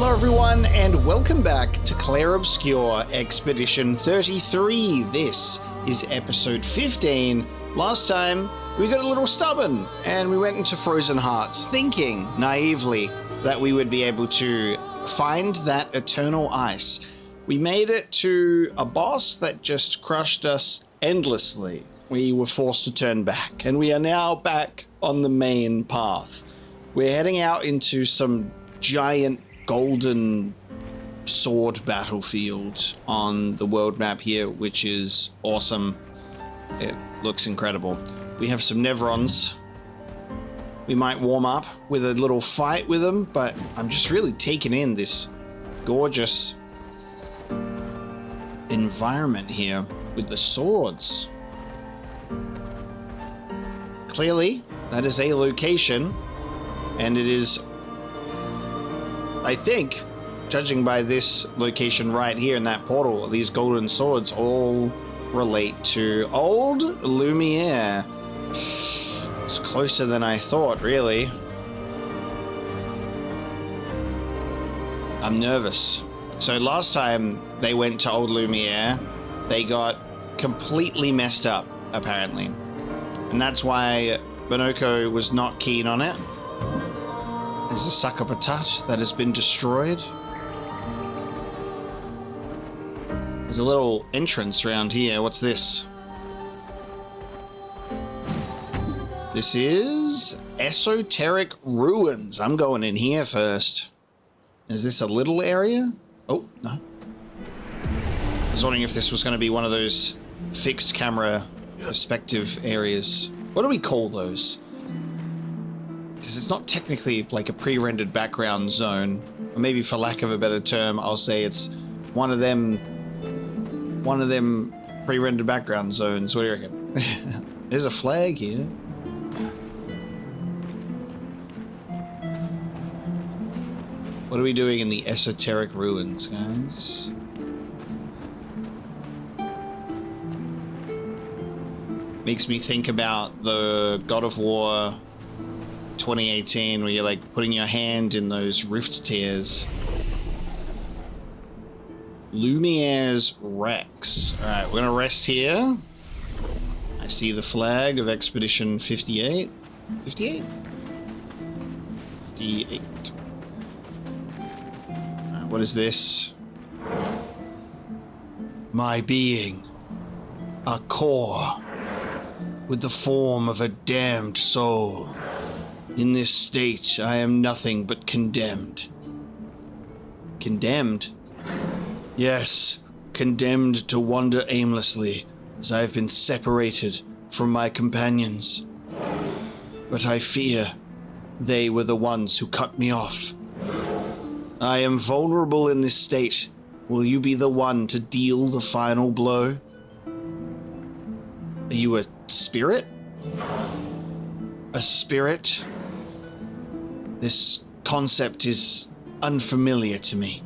Hello everyone, and welcome back to Clair Obscur Expedition 33. This is episode 15. Last time, we got a little stubborn, and we went into Frozen Hearts, thinking, naively, that we would be able to find that eternal ice. We made it to a boss that just crushed us endlessly. We were forced to turn back, and we are now back on the main path. We're heading out into some giant golden sword battlefield on the world map here, which is awesome. It looks incredible. We have some Nevrons. We might warm up with a little fight with them, but I'm just really taking in this gorgeous environment here with the swords. Clearly, that is a location, and it is, I think, judging by this location right here in that portal, these golden swords all relate to old Lumiere. It's closer than I thought, really. I'm nervous. So last time they went to old Lumiere, they got completely messed up, apparently. And that's why Bonoko was not keen on it. There's a sucker patat that has been destroyed. There's a little entrance around here. What's this? This is Esoteric Ruins. I'm going in here first. Is this a little area? Oh, no. I was wondering if this was going to be one of those fixed camera perspective areas. What do we call those? Because it's not technically like a pre-rendered background zone. Or maybe for lack of a better term, I'll say it's one of them pre-rendered background zones. What do you reckon? There's a flag here. What are we doing in the Esoteric Ruins, guys? Makes me think about the God of War 2018, where you're like putting your hand in those rift tears. Lumiere's Rex. Alright, we're gonna rest here. I see the flag of Expedition 58. 58? 58. Alright, what is this? My being. A core. With the form of a damned soul. In this state, I am nothing but condemned. Condemned? Yes, condemned to wander aimlessly, as I have been separated from my companions. But I fear they were the ones who cut me off. I am vulnerable in this state. Will you be the one to deal the final blow? Are you a spirit? A spirit? This concept is unfamiliar to me.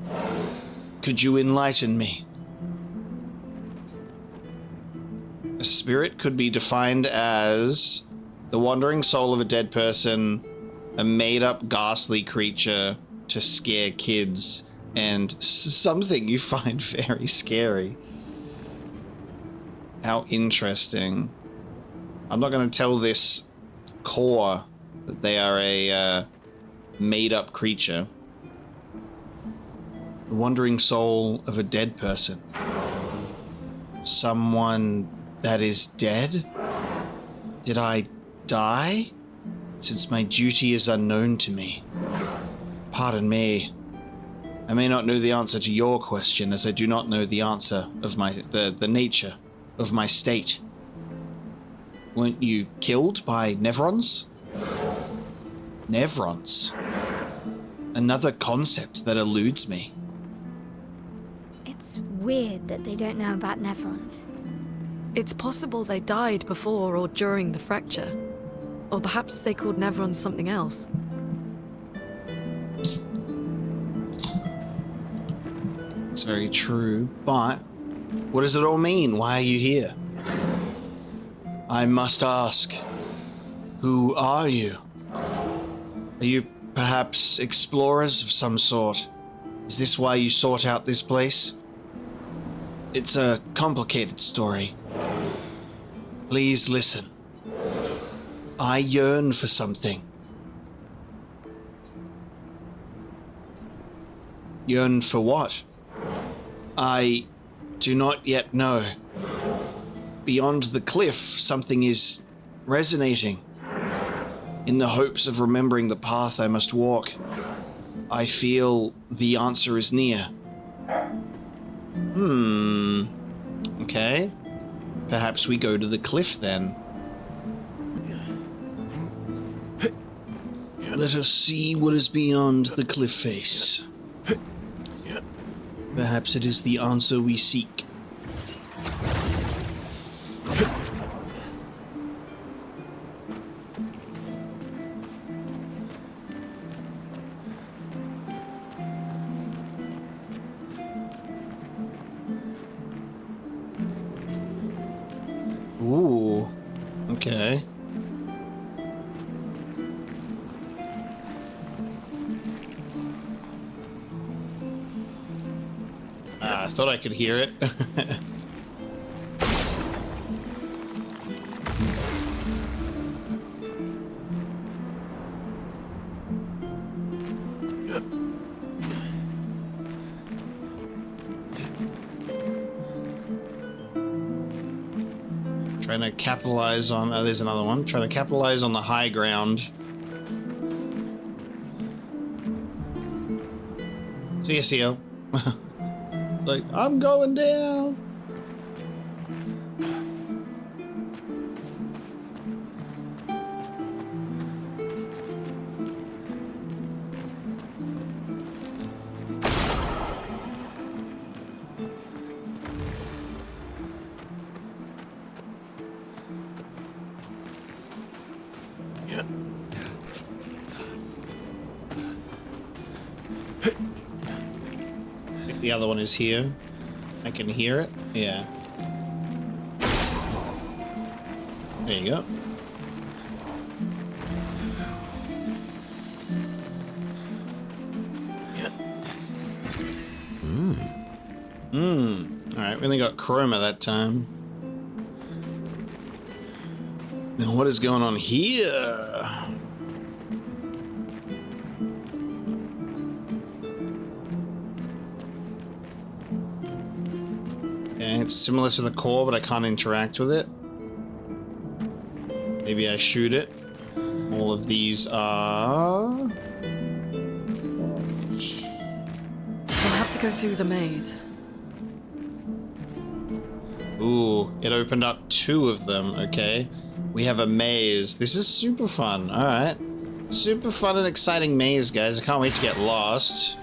Could you enlighten me? A spirit could be defined as the wandering soul of a dead person, a made-up ghastly creature to scare kids, and something you find very scary. How interesting. I'm not going to tell this core that they are a made-up creature. The wandering soul of a dead person. Someone that is dead? Did I die? Since my duty is unknown to me. Pardon me. I may not know the answer to your question, as I do not know the answer of the nature of my state. Weren't you killed by Nevrons? Nevrons? Another concept that eludes me. It's weird that they don't know about Nevrons. It's possible they died before or during the fracture. Or perhaps they called Nevrons something else. It's very true, but what does it all mean? Why are you here? I must ask, who are you? Are you perhaps explorers of some sort? Is this why you sought out this place? It's a complicated story. Please listen. I yearn for something. Yearn for what? I do not yet know. Beyond the cliff, something is resonating. In the hopes of remembering the path I must walk, I feel the answer is near. Okay. Perhaps we go to the cliff then. Let us see what is beyond the cliff face. Perhaps it is the answer we seek. Ooh, okay. I thought I could hear it. Trying to capitalize on... Oh, there's another one. Trying to capitalize on the high ground. See you, Seal. Like, I'm going down. The other one is here. I can hear it. Yeah. There you go. Alright, we only got chroma that time. Now what is going on here? It's similar to the core, but I can't interact with it. Maybe I shoot it. All of these are... We'll have to go through the maze. Ooh, it opened up 2 of them, okay. We have a maze. This is super fun, alright. Super fun and exciting maze, guys. I can't wait to get lost.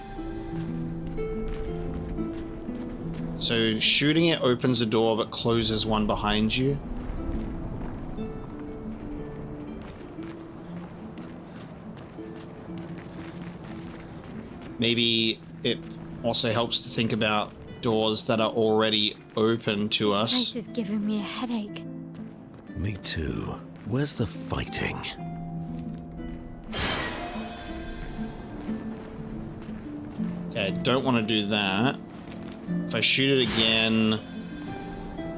So shooting it opens a door but closes one behind you. Maybe it also helps to think about doors that are already open to us. This place is giving me a headache. Me too. Where's the fighting? Okay, I don't want to do that. If I shoot it again,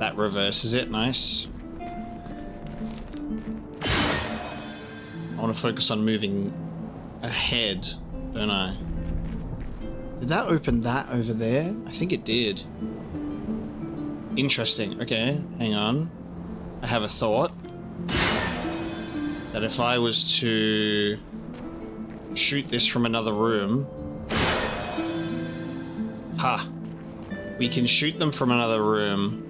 that reverses it. Nice. I want to focus on moving ahead, don't I? Did that open that over there? I think it did. Interesting. Okay, hang on. I have a thought. That if I was to shoot this from another room... Ha! We can shoot them from another room.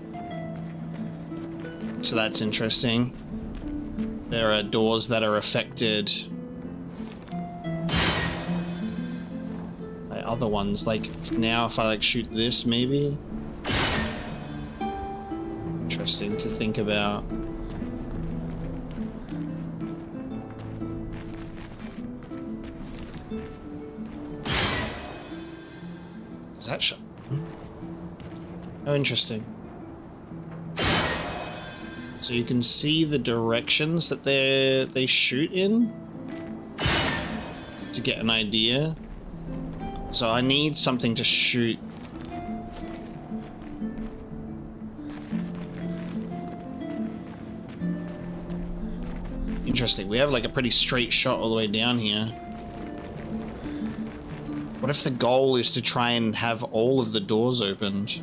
So that's interesting. There are doors that are affected by other ones. Like, now if I, like, shoot this, maybe? Interesting to think about. Is that shut? Oh, interesting. So you can see the directions that they shoot in to get an idea. So I need something to shoot. Interesting. We have like a pretty straight shot all the way down here. What if the goal is to try and have all of the doors opened?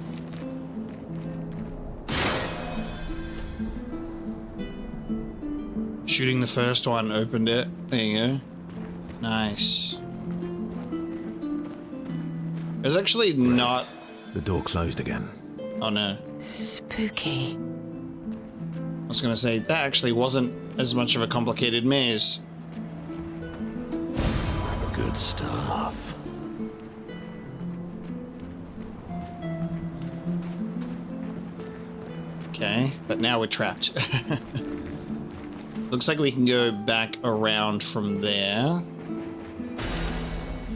Shooting the first one opened it. There you go. Nice. There's actually not... The door closed again. Oh no. Spooky. I was gonna say, that actually wasn't as much of a complicated maze. Good stuff. Okay, but now we're trapped. Looks like we can go back around from there.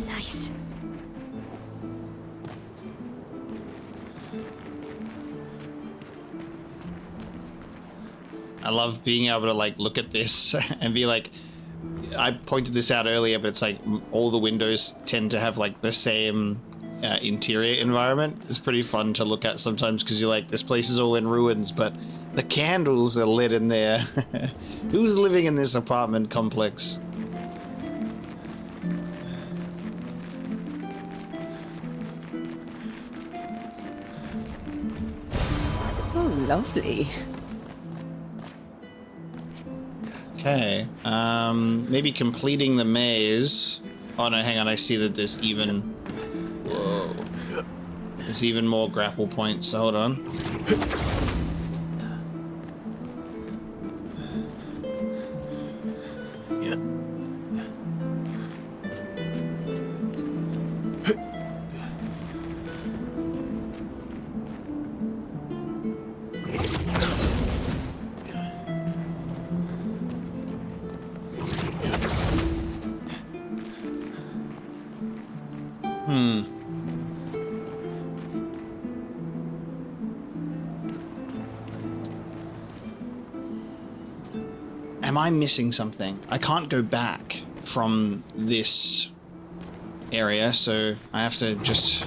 Nice. I love being able to like look at this and be like, I pointed this out earlier, but it's like all the windows tend to have like the same interior environment. It's pretty fun to look at sometimes because you're like, this place is all in ruins, but the candles are lit in there. Who's living in this apartment complex? Oh, lovely. Okay, maybe completing the maze. Oh no, hang on, I see that there's even... Whoa. There's even more grapple points, so hold on. Am I missing something? I can't go back from this area, so I have to just...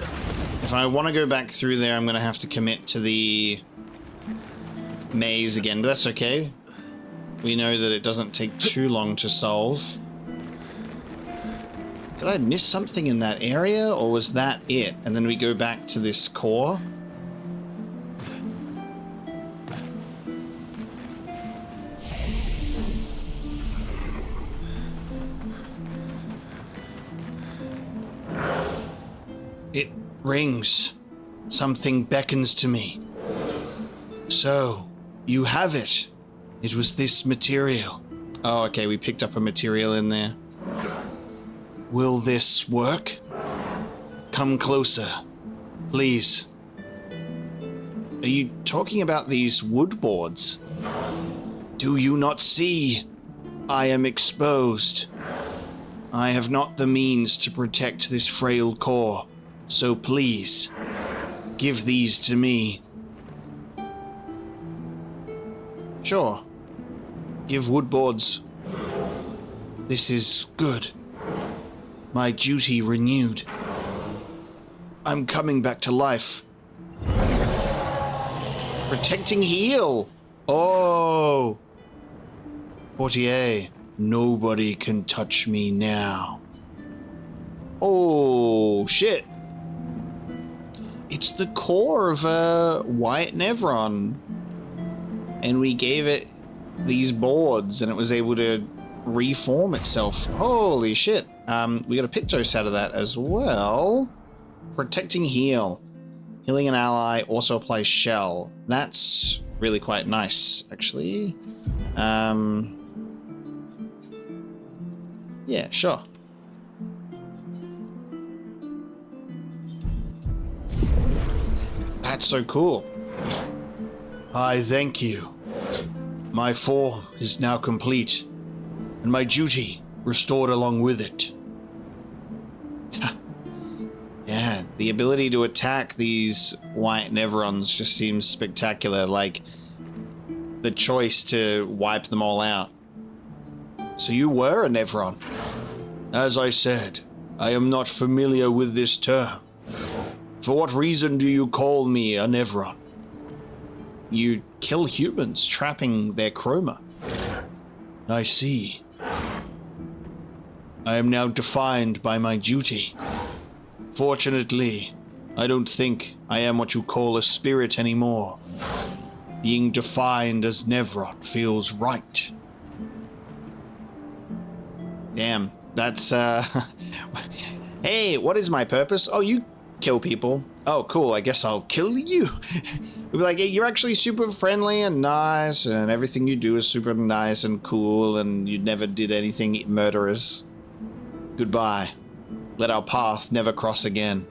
If I want to go back through there, I'm going to have to commit to the maze again, but that's okay. We know that it doesn't take too long to solve. Did I miss something in that area, or was that it? And then we go back to this core? It rings. Something beckons to me. So, you have it. It was this material. Oh, okay, we picked up a material in there. Will this work? Come closer, please. Are you talking about these wood boards? Do you not see? I am exposed. I have not the means to protect this frail core, so please, give these to me. Sure. Give wood boards. This is good. My duty renewed. I'm coming back to life. Protecting heal. Oh. Portier, nobody can touch me now. Oh, shit. It's the core of a white Nevron. And we gave it these boards and it was able to reform itself. Holy shit. We got a pit dose out of that as well. Protecting heal. Healing an ally also applies shell. That's really quite nice, actually. Yeah, sure. That's so cool. I thank you. My form is now complete, and my duty restored along with it. Yeah, the ability to attack these white Nevrons just seems spectacular, like the choice to wipe them all out. So you were a Nevron. As I said, I am not familiar with this term. For what reason do you call me a Nevron? You kill humans, trapping their chroma. I see. I am now defined by my duty. Fortunately, I don't think I am what you call a spirit anymore. Being defined as Nevron feels right. Damn, that's, Hey, what is my purpose? Oh, you kill people. Oh, cool, I guess I'll kill you. We'll be like, hey, you're actually super friendly and nice, and everything you do is super nice and cool, and you never did anything murderous. Goodbye. Let our path never cross again.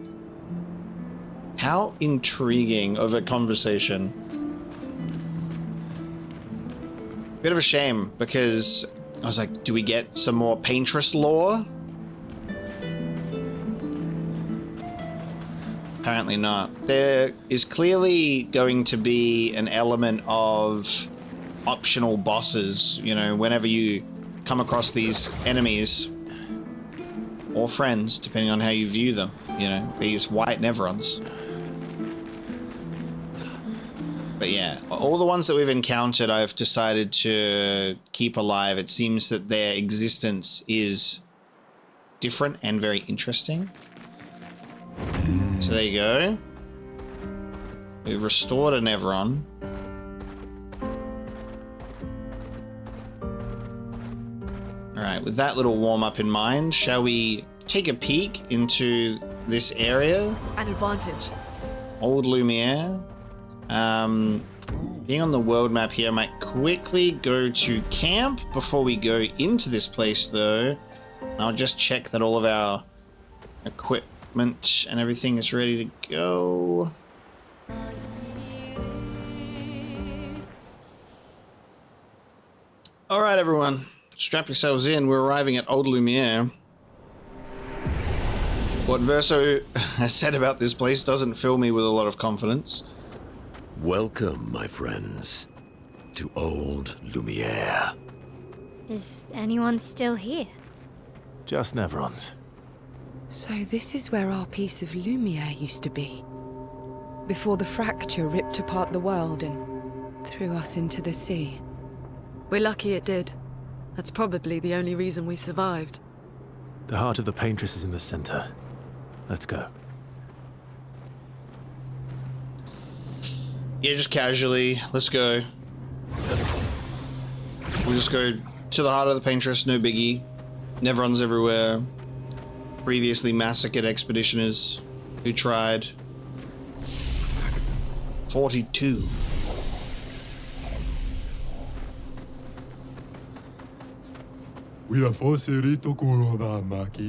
How intriguing of a conversation. Bit of a shame, because I was like, do we get some more Paintress lore? Apparently not. There is clearly going to be an element of optional bosses, you know, whenever you come across these enemies or friends, depending on how you view them, you know, these white Nevrons. But yeah, all the ones that we've encountered, I've decided to keep alive. It seems that their existence is different and very interesting. So there you go. We've restored a Nevron. Alright, with that little warm-up in mind, shall we take a peek into this area? An advantage. Old Lumiere. Being on the world map here, I might quickly go to camp before we go into this place, though. I'll just check that all of our equipment and everything is ready to go. Alright, everyone. Strap yourselves in. We're arriving at Old Lumiere. What Verso has said about this place doesn't fill me with a lot of confidence. Welcome, my friends, to Old Lumiere. Is anyone still here? Just Nevrons. So this is where our piece of Lumiere used to be. Before the fracture ripped apart the world and threw us into the sea. We're lucky it did. That's probably the only reason we survived. The heart of the Paintress is in the center. Let's go. Yeah, just casually. Let's go. We'll just go to the heart of the Paintress, no biggie. Nevrons everywhere. Previously massacred expeditioners who tried. 42.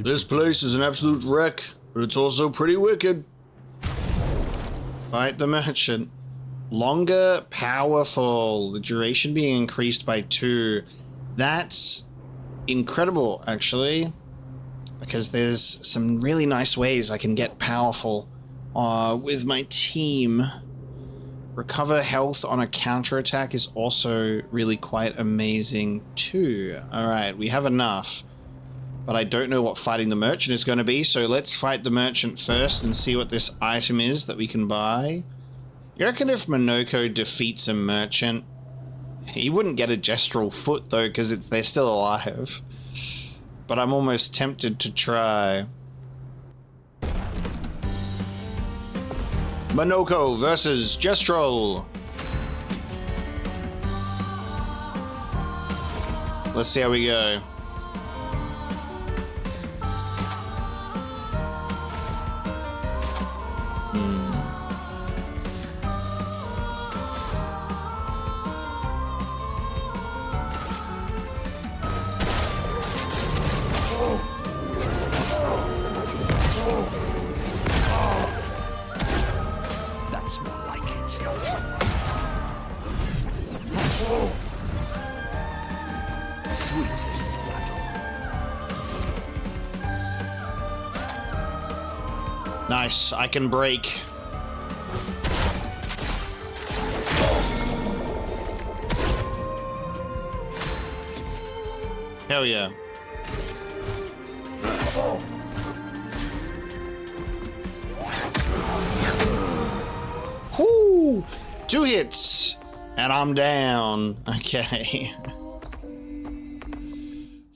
This place is an absolute wreck, but it's also pretty wicked. Fight the merchant. Longer, powerful. The duration being increased by 2. That's incredible, actually. Because there's some really nice ways I can get powerful with my team. Recover health on a counterattack is also really quite amazing too. Alright, we have enough. But I don't know what fighting the merchant is going to be, so let's fight the merchant first and see what this item is that we can buy. You reckon if Monoko defeats a merchant, he wouldn't get a gestural foot though, because they're still alive. But I'm almost tempted to try. Monoko versus Gestural. Let's see how we go. That's more like it. Sweetest battle. Nice, I can break. Hell yeah. 2 hits, and I'm down. Okay.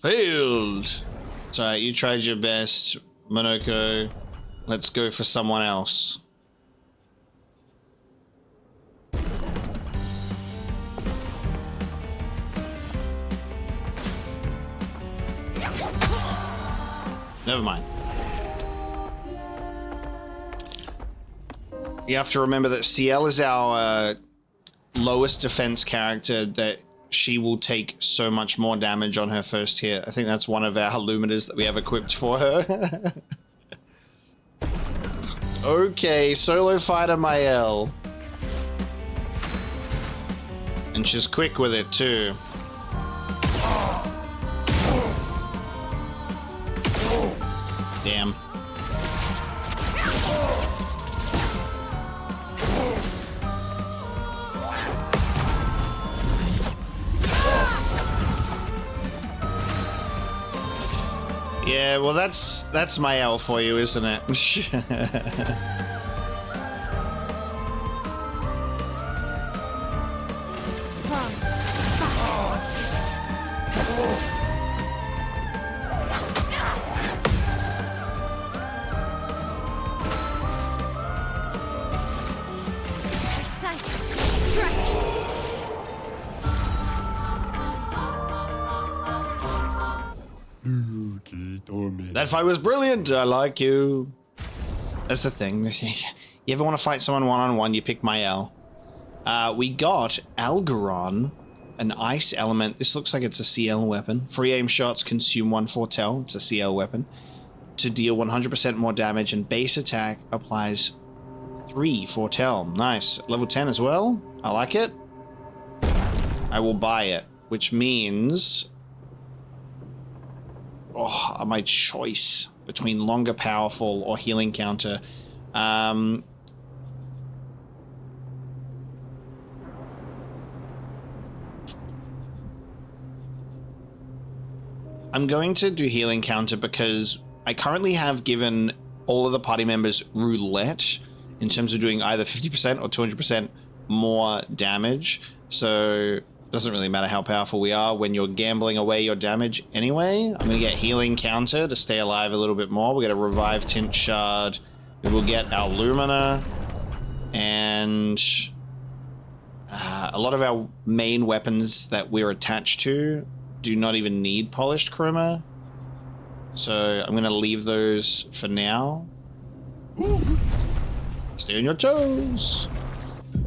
Failed. So you tried your best, Monoko. Let's go for someone else. Never mind. You have to remember that CL is our lowest defense character, that she will take so much more damage on her first hit. I think that's one of our luminers that we have equipped for her. Okay, solo fighter Mael. And she's quick with it too. Damn. Yeah, well that's my L for you, isn't it? That fight was brilliant. I like you. That's the thing. You ever want to fight someone one-on-one, you pick Mael. We got Algeron, an ice element. This looks like it's a CL weapon. Free aim shots consume 1 foretell. It's a CL weapon. To deal 100% more damage, and base attack applies 3 foretell. Nice. Level 10 as well. I like it. I will buy it, which means... Oh, my choice between longer powerful or healing counter. I'm going to do healing counter because I currently have given all of the party members roulette in terms of doing either 50% or 200% more damage. So doesn't really matter how powerful we are when you're gambling away your damage anyway. I'm going to get healing counter to stay alive a little bit more. We'll get a revive tint shard. We will get our Lumina. And a lot of our main weapons that we're attached to do not even need polished chroma. So I'm going to leave those for now. Stay on your toes.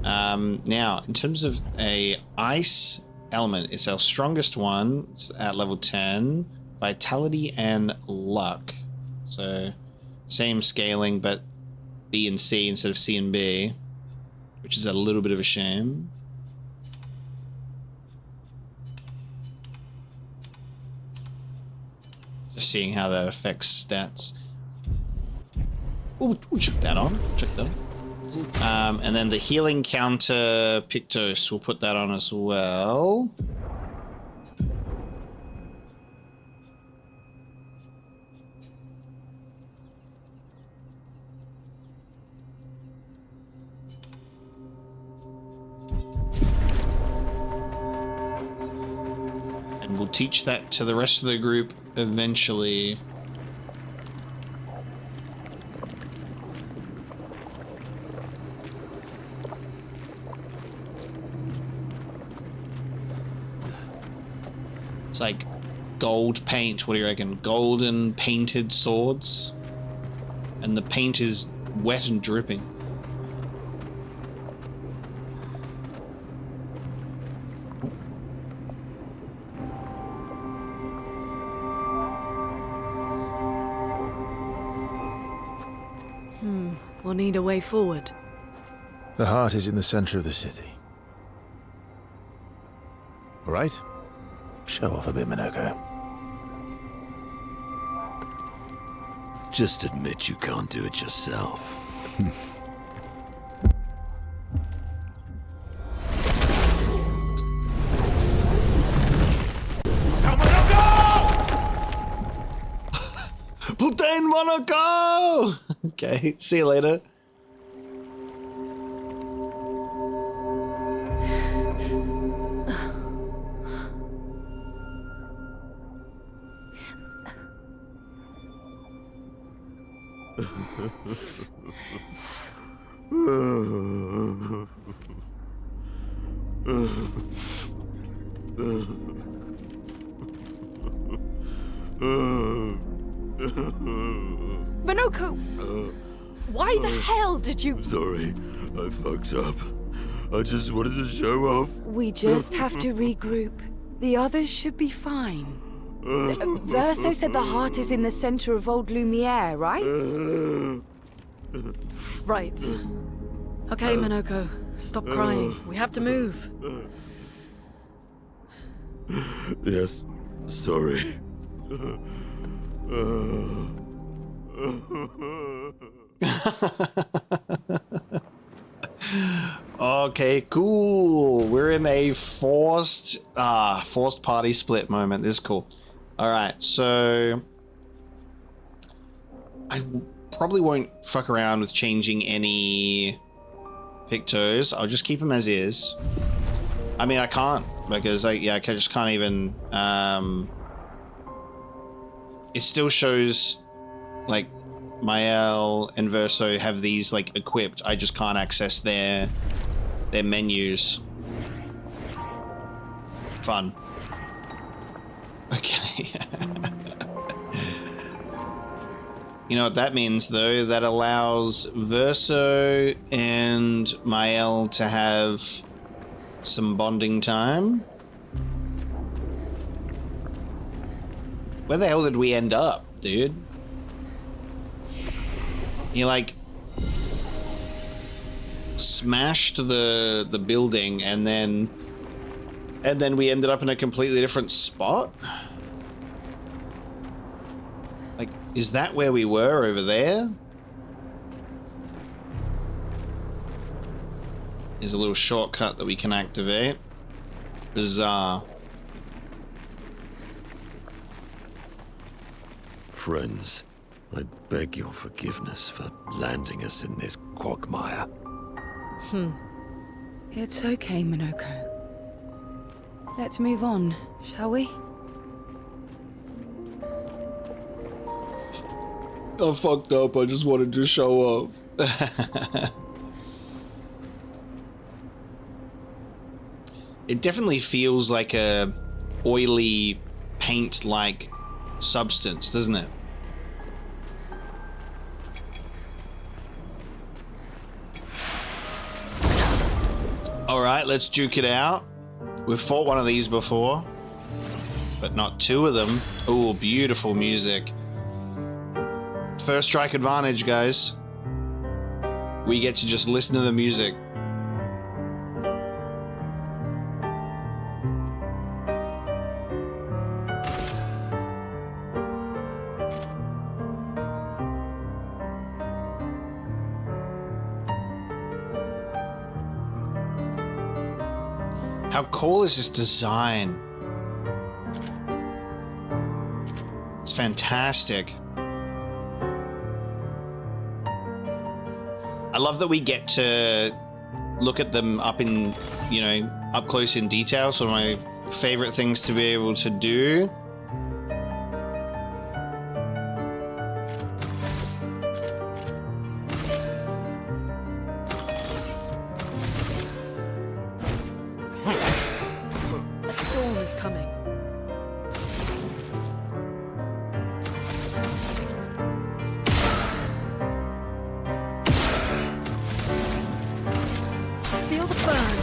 Now, in terms of a ice element, it's our strongest one. It's at level 10. Vitality and luck. So, same scaling, but B and C instead of C and B, which is a little bit of a shame. Just seeing how that affects stats. We'll check that on. Check that on. And then the healing counter Pictos, we'll put that on as well. And we'll teach that to the rest of the group eventually. It's like gold paint. What do you reckon? Golden painted swords. And the paint is wet and dripping. We'll need a way forward. The heart is in the center of the city. All right? Show off a bit, Monoko. Just admit you can't do it yourself. Putain Monoko! Okay, see you later. Minoko! Why the hell did you... Sorry, I fucked up. I just wanted to show off. We just have to regroup. The others should be fine. Verso said the heart is in the center of old Lumiere, right? Right. Okay, Minoko. Stop crying. We have to move. Yes, sorry. Okay, cool. We're in a forced party split moment. This is cool. All right, so I probably won't fuck around with changing any pictos. I'll just keep them as is. I mean, I can't because I just can't even. It still shows like Mael and Verso have these like equipped. I just can't access their menus. Fun. Okay. You know what that means though? That allows Verso and Mael to have some bonding time. Where the hell did we end up, dude? You like smashed the building and then we ended up in a completely different spot? Like, is that where we were over there? There's a little shortcut that we can activate. Bizarre. Friends, I beg your forgiveness for landing us in this quagmire. It's okay, Minoko. Let's move on, shall we? I fucked up. I just wanted to show off. It definitely feels like a oily paint-like substance, doesn't it? All right, let's duke it out. We've fought one of these before, but not two of them. Ooh, beautiful music. First strike advantage, guys. We get to just listen to the music. How cool is this design? It's fantastic. I love that we get to look at them up in, you know, up close in detail. It's one of my favorite things to be able to do. Storm is coming. Feel the burn.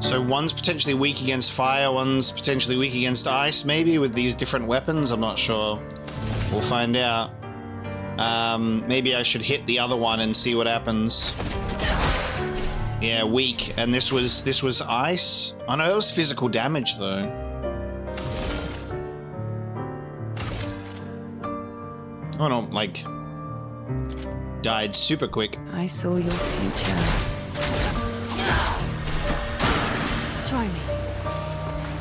So one's potentially weak against fire, one's potentially weak against ice, maybe, with these different weapons. I'm not sure. We'll find out. Maybe I should hit the other one and see what happens. Yeah, weak. And this was ice? Oh no, it was physical damage though. Oh no, like died super quick. I saw your future. Try me.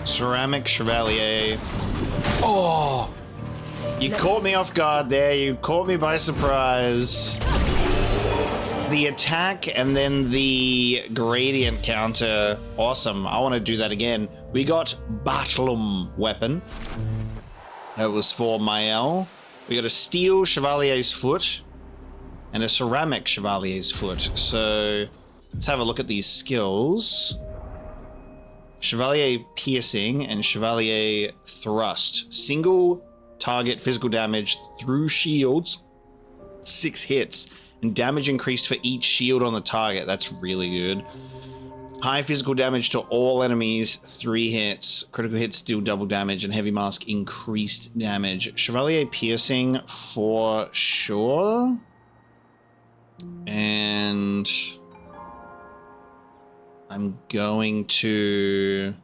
Ceramic Chevalier. Oh! You caught me off guard there. You caught me by surprise. The attack and then the gradient counter. Awesome. I want to do that again. We got Batlum weapon. That was for Mael. We got a steel Chevalier's Foot and a ceramic Chevalier's Foot. So let's have a look at these skills. Chevalier Piercing and Chevalier Thrust. Single target physical damage through shields, 6 hits, and damage increased for each shield on the target. That's really good. High physical damage to all enemies, 3 hits. Critical hits deal double damage, and Heavy Mask increased damage. Chevalier Piercing for sure. And I'm going to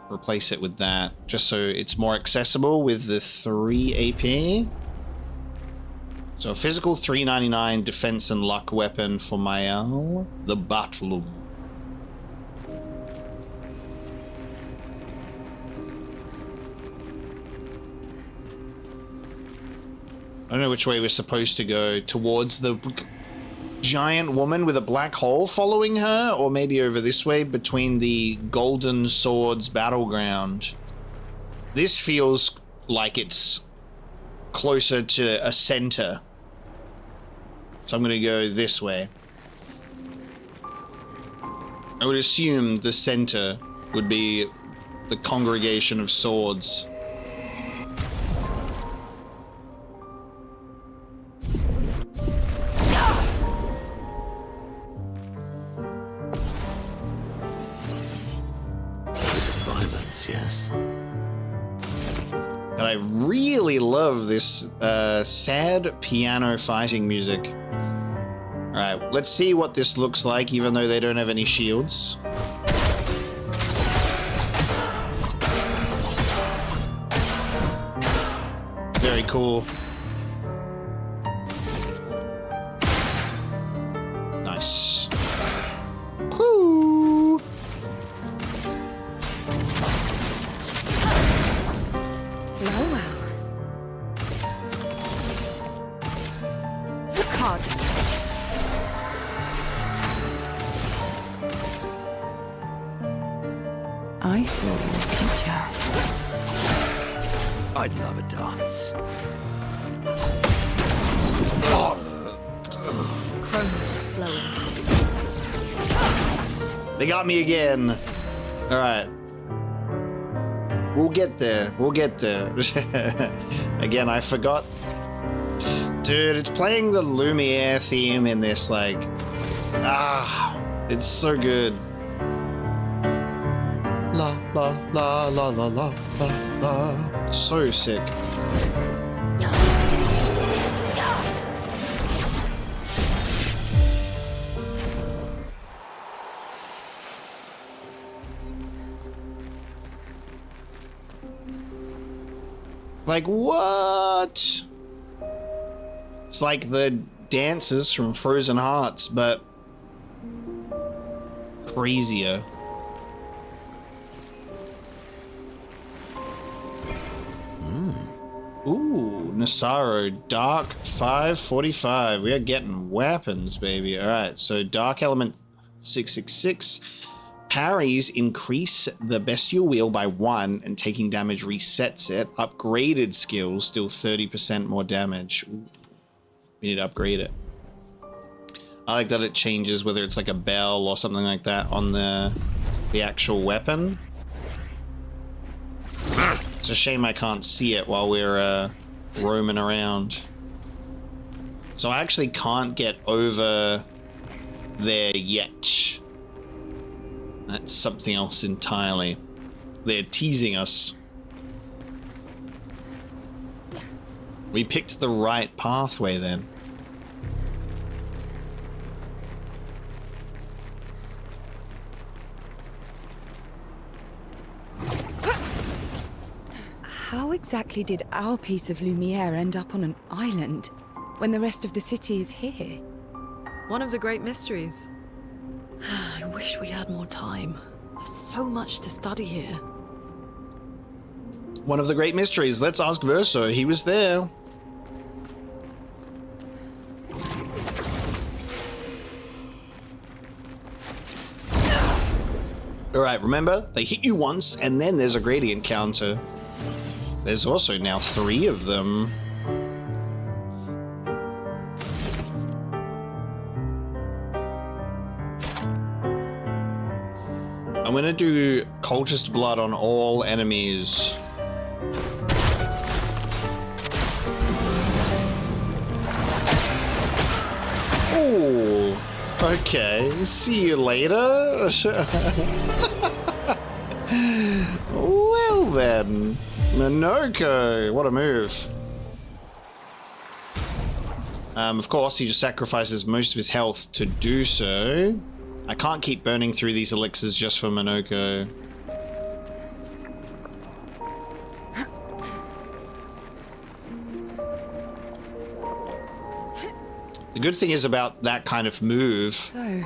replace it with that, just so it's more accessible with the 3 AP. So physical 399, defense and luck weapon for Mael, the Batlum. I don't know which way we're supposed to go, towards the giant woman with a black hole following her, or maybe over this way between the Golden Swords battleground. This feels like it's closer to a center. So I'm going to go this way. I would assume the center would be the Congregation of Swords. Violence, yes. And I really love this sad piano fighting music. Alright, let's see what this looks like, even though they don't have any shields. Very cool. Nice. Woo! I saw your future. I'd love a dance. Chrome is flowing. They got me again. Alright. We'll get there. We'll get there. Again, I forgot. Dude, it's playing the Lumiere theme in this, like... it's so good. La, la, la, la, la, la, la, la. So sick. Like, what? It's like the dances from Frozen Hearts, but crazier. Ooh, Nasaro, Dark 545. We are getting weapons, baby. Alright, so Dark Element 666. Parries increase the bestial wheel by 1, and taking damage resets it. Upgraded skills, still 30% more damage. Ooh, we need to upgrade it. I like that it changes whether it's like a bell or something like that on the actual weapon. It's a shame I can't see it while we're roaming around. So I actually can't get over there yet. That's something else entirely. They're teasing us. We picked the right pathway then. How exactly did our piece of Lumiere end up on an island when the rest of the city is here? One of the great mysteries. I wish we had more time. There's so much to study here. One of the great mysteries. Let's ask Verso. He was there. Alright, remember? They hit you once, and then there's a gradient counter. There's also now 3 of them. I'm gonna do cultist blood on all enemies. Oh, okay. See you later. Well then, Minoko, what a move. Of course, he just sacrifices most of his health to do so. I can't keep burning through these elixirs just for Minoko. The good thing is about that kind of move. The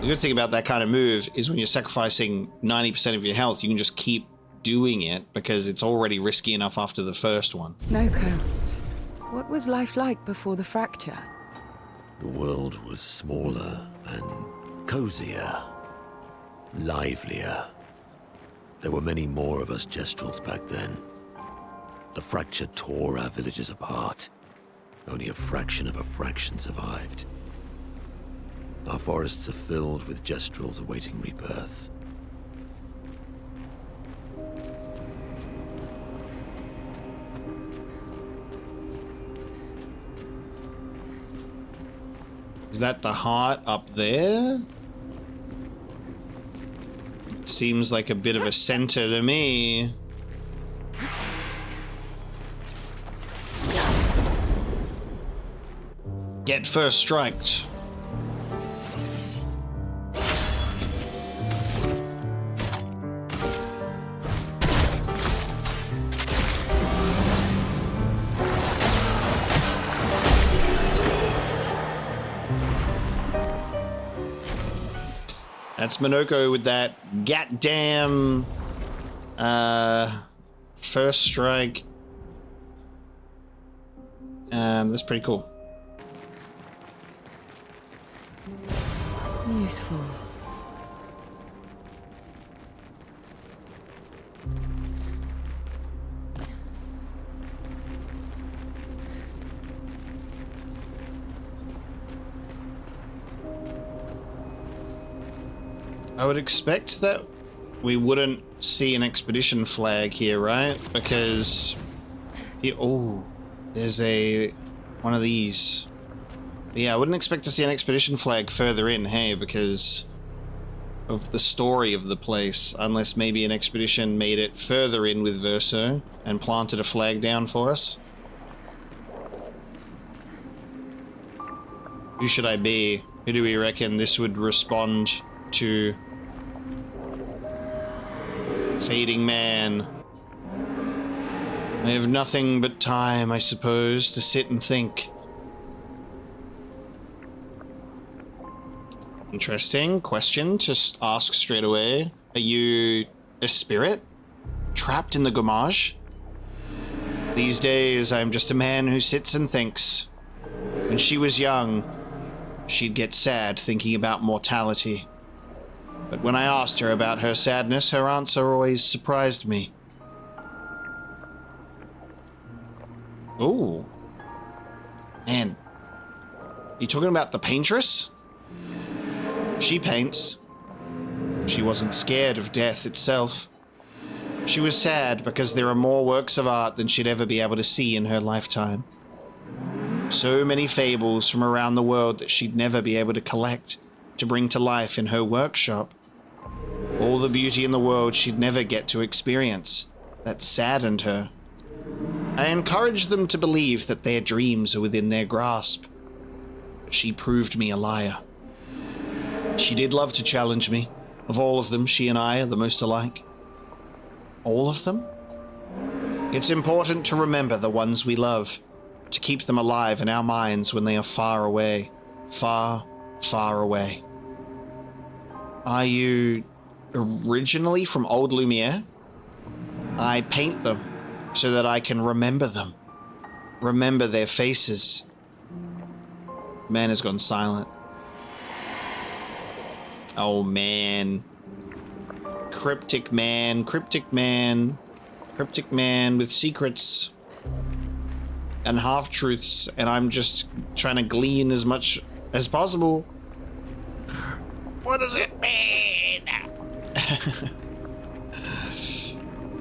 good thing about that kind of move is when you're sacrificing 90% of your health, you can just keep doing it because it's already risky enough after the first one. Noko, what was life like before the fracture? The world was smaller and cozier, livelier. There were many more of us Gestrels back then. The fracture tore our villages apart. Only a fraction of a fraction survived. Our forests are filled with Gestrels awaiting rebirth. Is that the heart up there? Seems like a bit of a center to me. Get first striked. That's Minoko with that goddamn first strike. That's pretty cool. Useful. I would expect that we wouldn't see an expedition flag here, right? Because oh, there's one of these. Yeah, I wouldn't expect to see an expedition flag further in, hey, because of the story of the place, unless maybe an expedition made it further in with Verso and planted a flag down for us. Who should I be? Who do we reckon this would respond to? Fading man. I have nothing but time, I suppose, to sit and think. Interesting question to ask straight away. Are you a spirit? Trapped in the Gommage? These days, I'm just a man who sits and thinks. When she was young, she'd get sad thinking about mortality. But when I asked her about her sadness, her answer always surprised me. Ooh. Man. You talking about the paintress? She paints. She wasn't scared of death itself. She was sad because there are more works of art than she'd ever be able to see in her lifetime. So many fables from around the world that she'd never be able to collect, to bring to life in her workshop. All the beauty in the world she'd never get to experience. That saddened her. I encouraged them to believe that their dreams are within their grasp. But she proved me a liar. She did love to challenge me. Of all of them, she and I are the most alike. All of them? It's important to remember the ones we love, to keep them alive in our minds when they are far away. Far, far away. Are you originally from old Lumiere? I paint them so that I can remember them. Remember their faces. Man has gone silent. Oh man. Cryptic man, cryptic man. cryptic man with secrets and half-truths, and I'm just trying to glean as much as possible. What does it mean?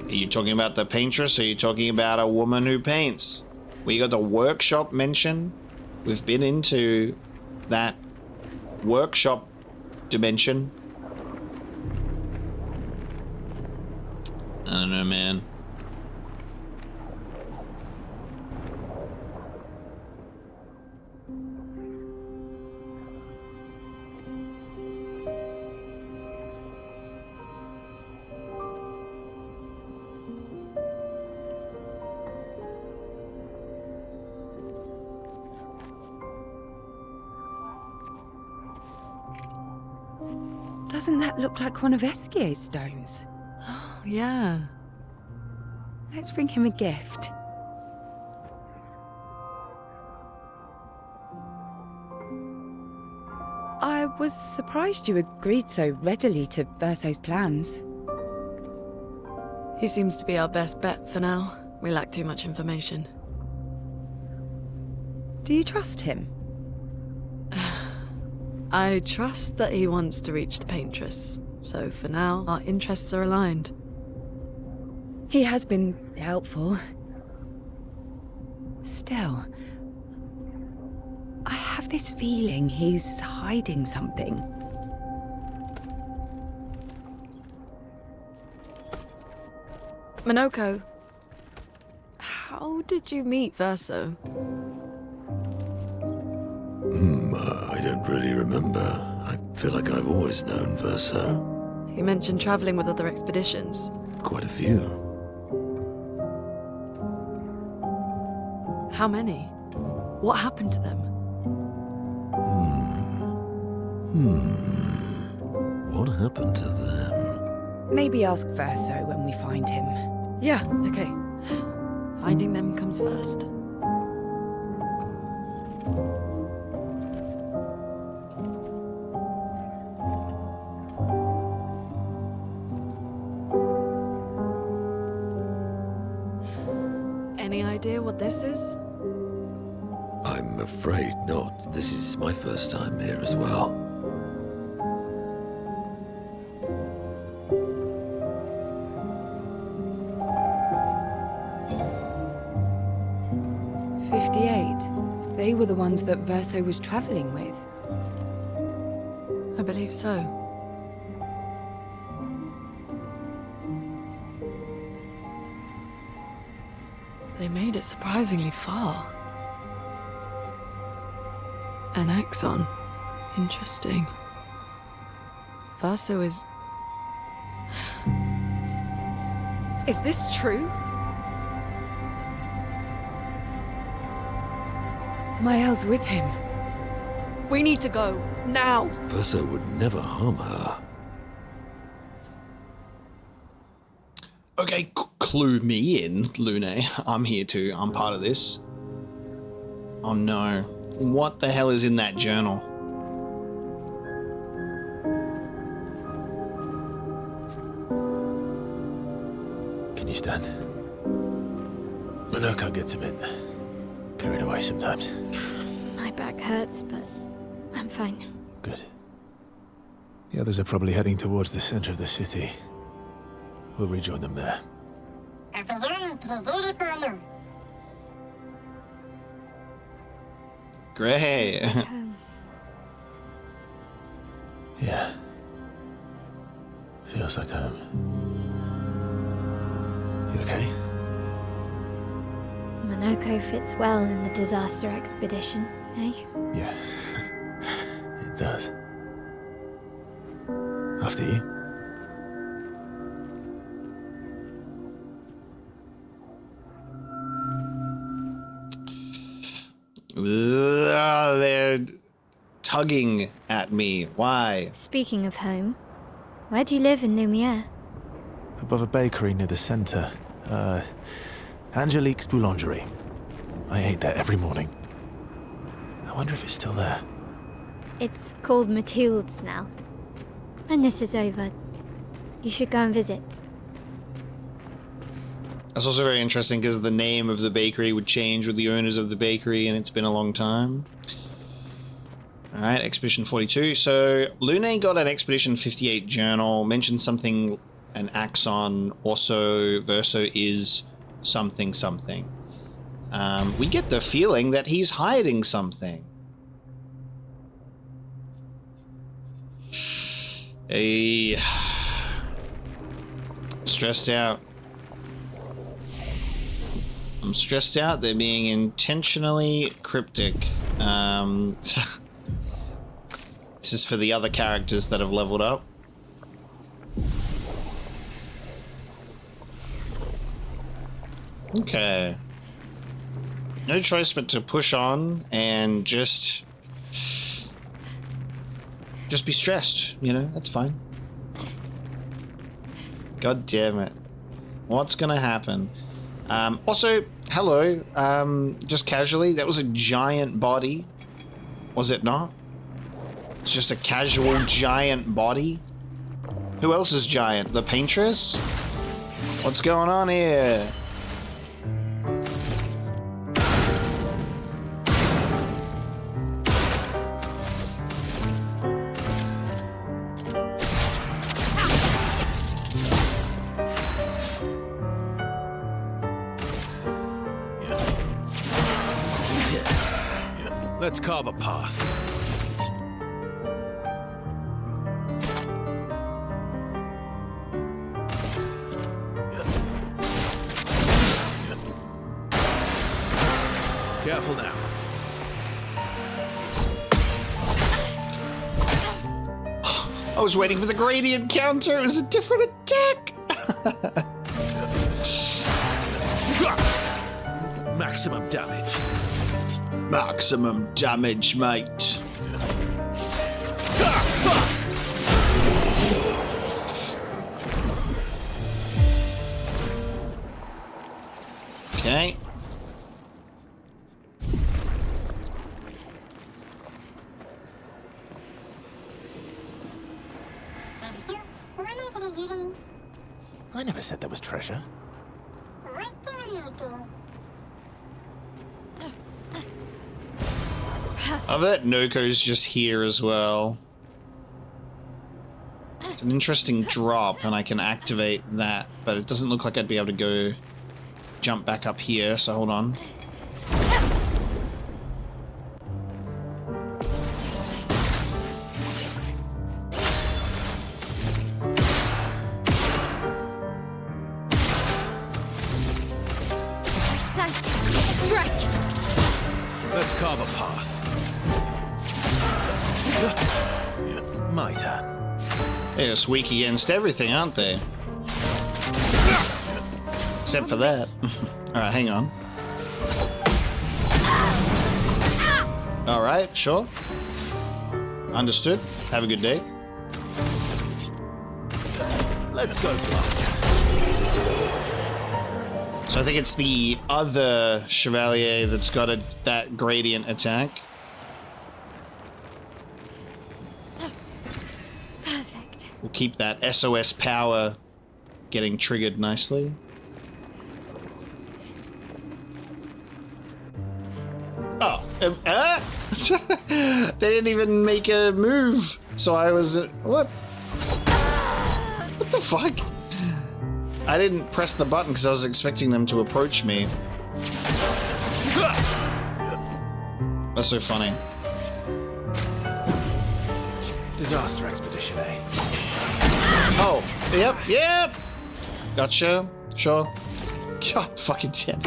Are you talking about the paintress, or are you talking about a woman who paints? We got the workshop mention. We've been into that workshop dimension. I don't know, man. Doesn't that look like one of Esquier's stones? Oh, yeah. Let's bring him a gift. I was surprised you agreed so readily to Verso's plans. He seems to be our best bet for now. We lack too much information. Do you trust him? I trust that he wants to reach the paintress, so for now, our interests are aligned. He has been helpful. Still, I have this feeling he's hiding something. Minoko, how did you meet Verso? I don't really remember. I feel like I've always known Verso. You mentioned traveling with other expeditions. Quite a few. How many? What happened to them? What happened to them? Maybe ask Verso when we find him. Yeah, okay. Finding them comes first. Any idea what this is? I'm afraid not. This is my first time here as well. They were the ones that Verso was traveling with. I believe so. They made it surprisingly far. An axon. Interesting. Verso is... Is this true? Mael's with him. We need to go. Now! Verso would never harm her. Okay, clue me in, Lune. I'm here too. I'm part of this. Oh no. What the hell is in that journal? Can you stand? Minoko gets a bit carried away sometimes. My back hurts, but I'm fine. Good. The others are probably heading towards the center of the city. We'll rejoin them there. Great. Yeah. Feels like home. You okay? Minoko fits well in the disaster expedition, eh? Yeah. It does. After you. They're tugging at me. Why? Speaking of home, where do you live in Lumiere? Above a bakery near the center. Angelique's Boulangerie. I ate there every morning. I wonder if it's still there. It's called Mathilde's now. When this is over, you should go and visit. That's also very interesting because the name of the bakery would change with the owners of the bakery, and it's been a long time. Alright, Expedition 42. So, Lune got an Expedition 58 journal, mentioned something, an axon, also Verso is something something. We get the feeling that he's hiding something. Stressed out. I'm stressed out. They're being intentionally cryptic. This is for the other characters that have leveled up. Okay. No choice but to push on and just be stressed, you know, that's fine. God damn it. What's gonna happen? Also, hello, just casually, that was a giant body. Was it not? It's just a casual giant body? Who else is giant? The paintress? What's going on here? Let's carve a path. Careful now. I was waiting for the gradient counter. It was a different attack. Maximum damage. Maximum damage, mate. Okay. I never said there was treasure. I bet Noko's just here as well. It's an interesting drop, and I can activate that, but it doesn't look like I'd be able to go jump back up here, so hold on. Let's carve a path. My turn. They're just weak against everything, aren't they? Except for that. Alright, hang on. Alright, sure. Understood. Have a good day. Let's go fast. So I think it's the other Chevalier that's got that gradient attack. Perfect. We'll keep that SOS power getting triggered nicely. Oh, they didn't even make a move. So I was, what? What the fuck? I didn't press the button because I was expecting them to approach me. That's so funny. Disaster expedition, eh? Oh, yep. Gotcha. Sure. God fucking damn.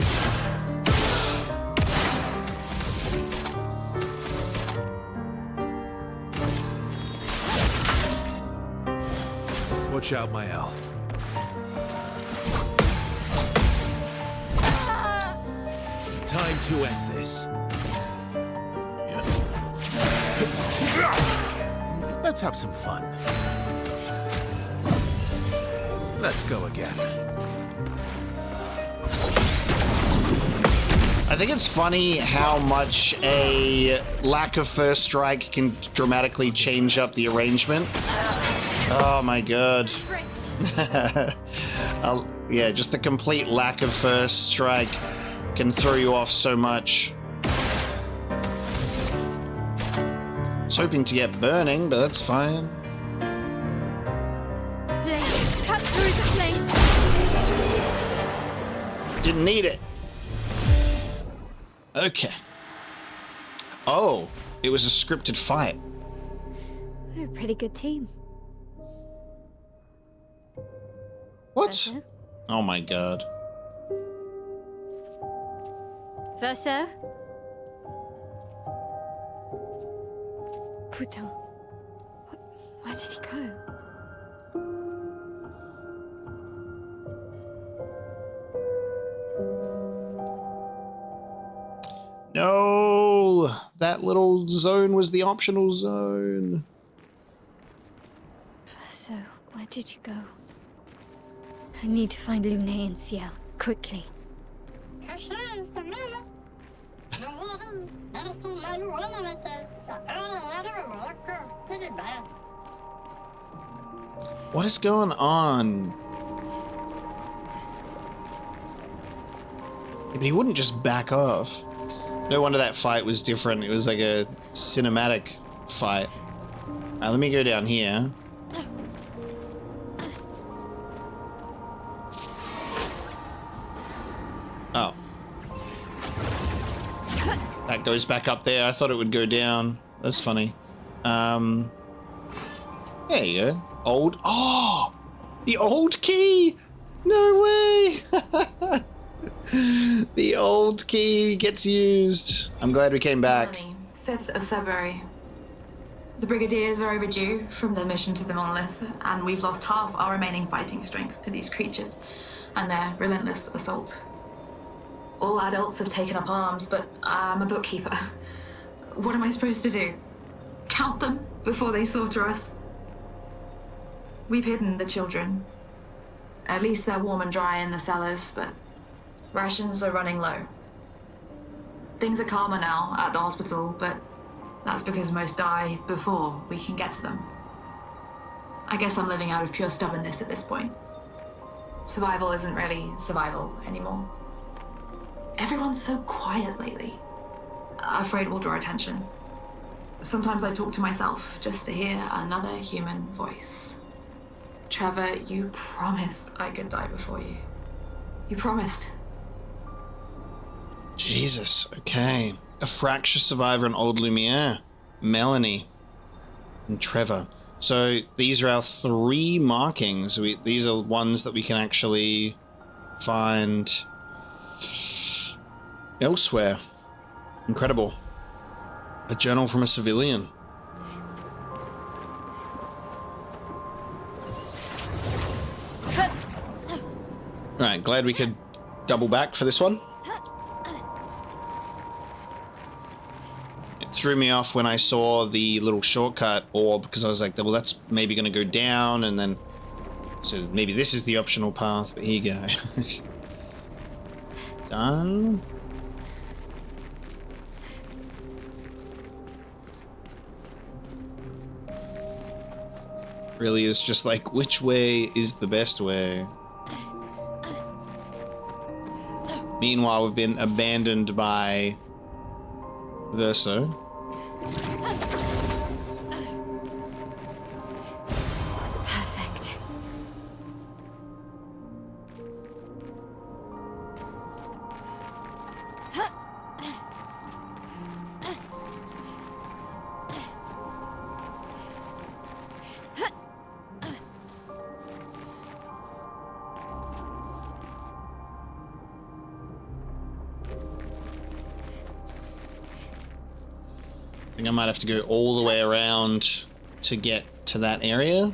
Watch out, Mael. Time to end this. Let's have some fun. Let's go again. I think it's funny how much a lack of first strike can dramatically change up the arrangement. Oh my god. Yeah, just the complete lack of first strike can throw you off so much. I was hoping to get burning, but that's fine. Cut through the flames. Didn't need it. Okay. Oh, it was a scripted fight. We're a pretty good team. What? Verso? Oh my god. Verso? Putain. Where did he go? No, that little zone was the optional zone. Verso, where did you go? I need to find Lune and Ciel, quickly. What is going on? Yeah, but he wouldn't just back off. No wonder that fight was different. It was like a cinematic fight. Alright, let me go down here. Oh. That goes back up there. I thought it would go down. That's funny. There you go. Old. Oh! The old key! No way! The old key gets used. I'm glad we came back. 5th of February. The Brigadiers are overdue from their mission to the Monolith, and we've lost half our remaining fighting strength to these creatures and their relentless assault. All adults have taken up arms, but I'm a bookkeeper. What am I supposed to do? Count them before they slaughter us? We've hidden the children. At least they're warm and dry in the cellars, but rations are running low. Things are calmer now at the hospital, but that's because most die before we can get to them. I guess I'm living out of pure stubbornness at this point. Survival isn't really survival anymore. Everyone's so quiet lately. Afraid we'll draw attention. Sometimes I talk to myself just to hear another human voice. Trevor, you promised I could die before you. You promised. Jesus, okay. A fracture survivor in Old Lumiere. Melanie. And Trevor. So these are our 3 markings. These are ones that we can actually find elsewhere. Incredible. A journal from a civilian. Right, glad we could double back for this one. It threw me off when I saw the little shortcut orb, because I was like, well, that's maybe going to go down, and then... So maybe this is the optional path, but here you go. Done. Really is just like, which way is the best way? Meanwhile, we've been abandoned by Verso. Perfect. I think I might have to go all the way around to get to that area.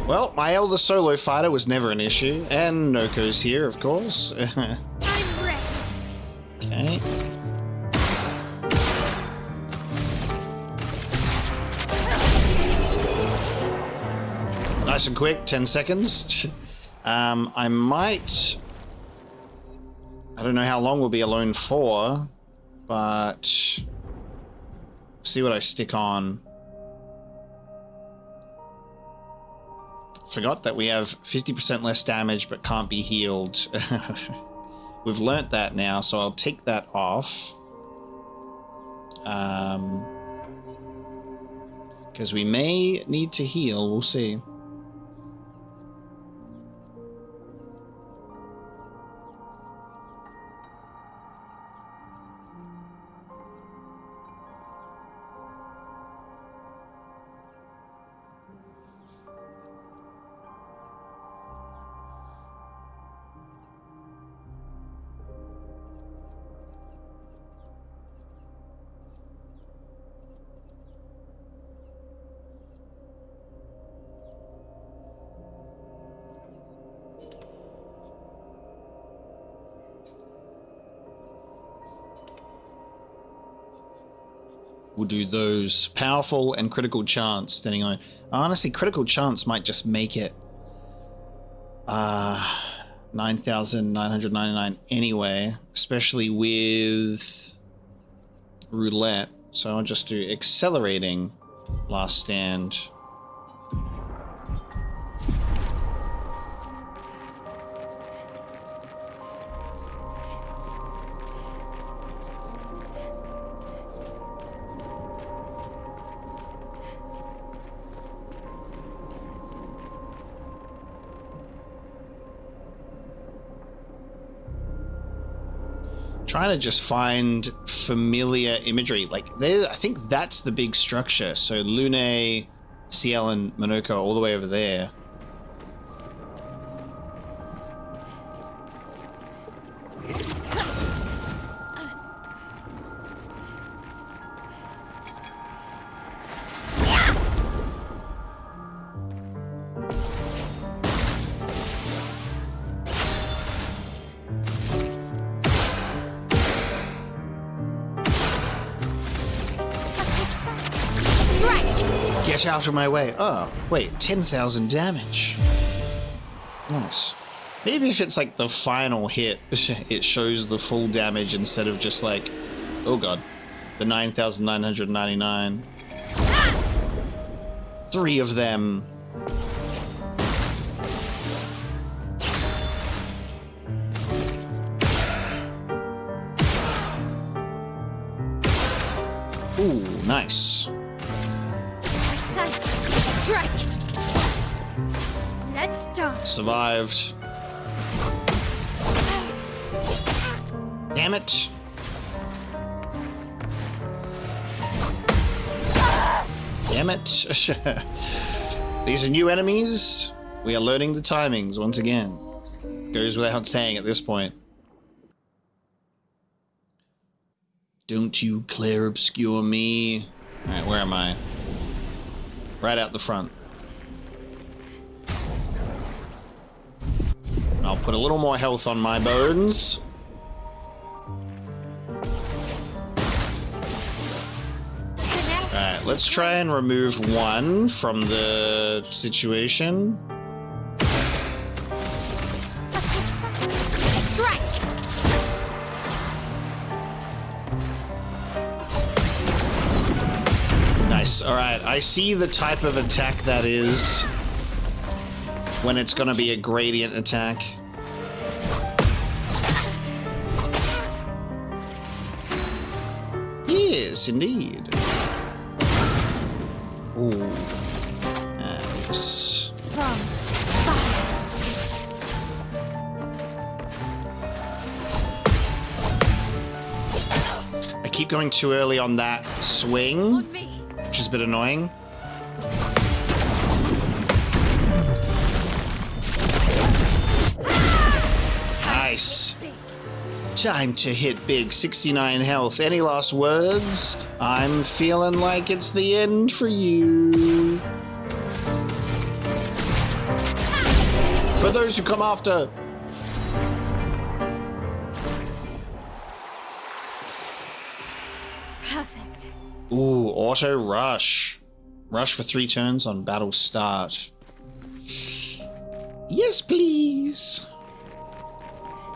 Well, my elder solo fighter was never an issue, and Noko's here, of course. I'm ready. Okay. Nice and quick, 10 seconds. I don't know how long we'll be alone for. but see what I stick on. Forgot that we have 50% less damage but can't be healed. We've learnt that now, so I'll take that off. Because we may need to heal, we'll see. We'll do those. Powerful and critical chance, depending on... Honestly, critical chance might just make it 9,999 anyway, especially with roulette. So I'll just do accelerating last stand. Trying to just find familiar imagery. Like, I think that's the big structure. So Lune, Ciel, and Monoko all the way over there. Get out of my way. Oh, wait, 10,000 damage. Nice. Maybe if it's like the final hit, it shows the full damage instead of just like, oh god, the 9,999. 3 of them. Ooh, nice. Strike! Let's start. Survived. Damn it. Damn it. These are new enemies. We are learning the timings once again. Goes without saying at this point. Don't you Clair Obscur me. Alright, where am I? Right out the front. I'll put a little more health on my bones. Alright, let's try and remove one from the situation. Alright, I see the type of attack that is when it's going to be a gradient attack. Yes, indeed. Ooh. Nice. I keep going too early on that swing, which is a bit annoying. Nice. Time to hit big. 69 health. Any last words? I'm feeling like it's the end for you. For those who come after. Perfect. Ooh, auto rush. Rush for 3 turns on battle start. Yes, please.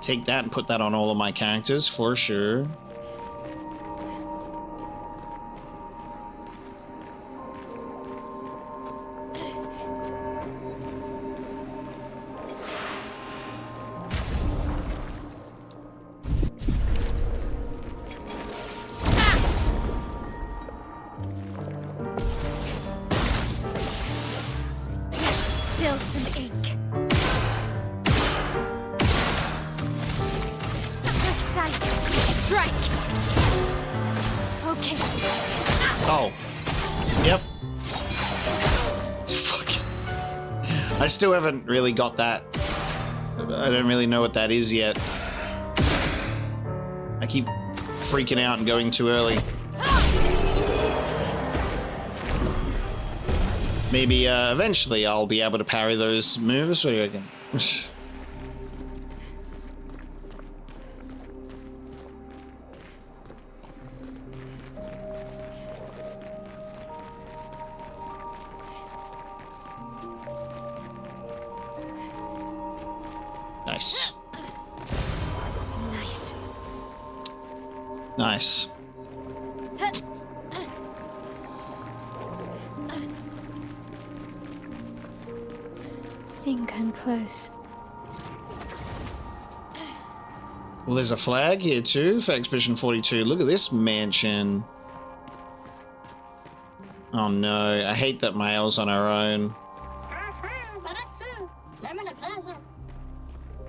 Take that and put that on all of my characters for sure. some ink. Precise strike. Okay. Oh. Yep. Fuck. I still haven't really got that. I don't really know what that is yet. I keep freaking out and going too early. Maybe eventually I'll be able to parry those moves. What do you reckon? Nice. Nice. Nice. Think I'm close. Well, there's a flag here too for Expedition 42. Look at this mansion. Oh no, I hate that Mael's on her own.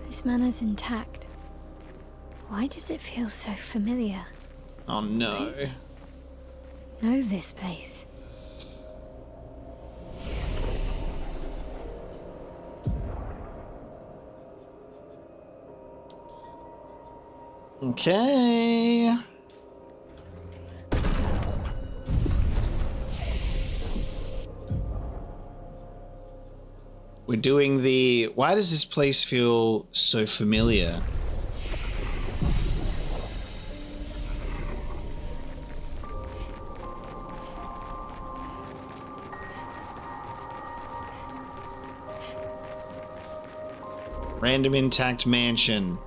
This manor's intact. Why does it feel so familiar? Oh no. Know this place. Okay. We're doing the... Why does this place feel so familiar? Random intact mansion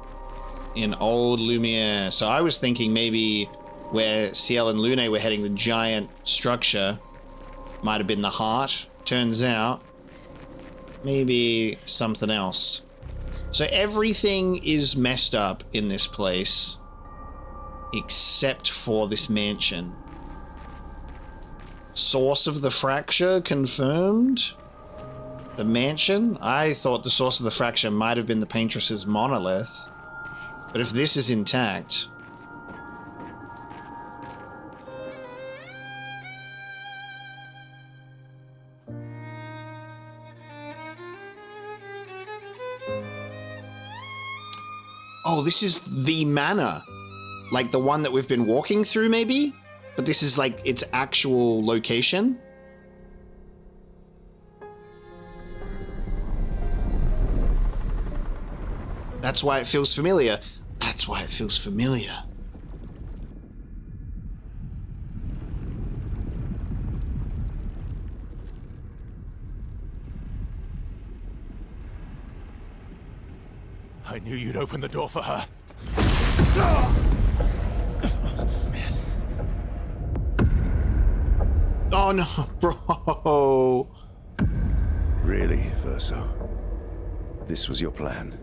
in old Lumiere. So I was thinking maybe where Ciel and Lune were heading, the giant structure might have been the heart. Turns out maybe something else. So everything is messed up in this place except for this mansion. Source of the fracture confirmed. The mansion? I thought the source of the fracture might have been the Paintress's monolith. But if this is intact... Oh, this is the manor. Like the one that we've been walking through, maybe? But this is like its actual location? That's why it feels familiar. That's why it feels familiar. I knew you'd open the door for her. Oh no, bro. Really, Verso? This was your plan?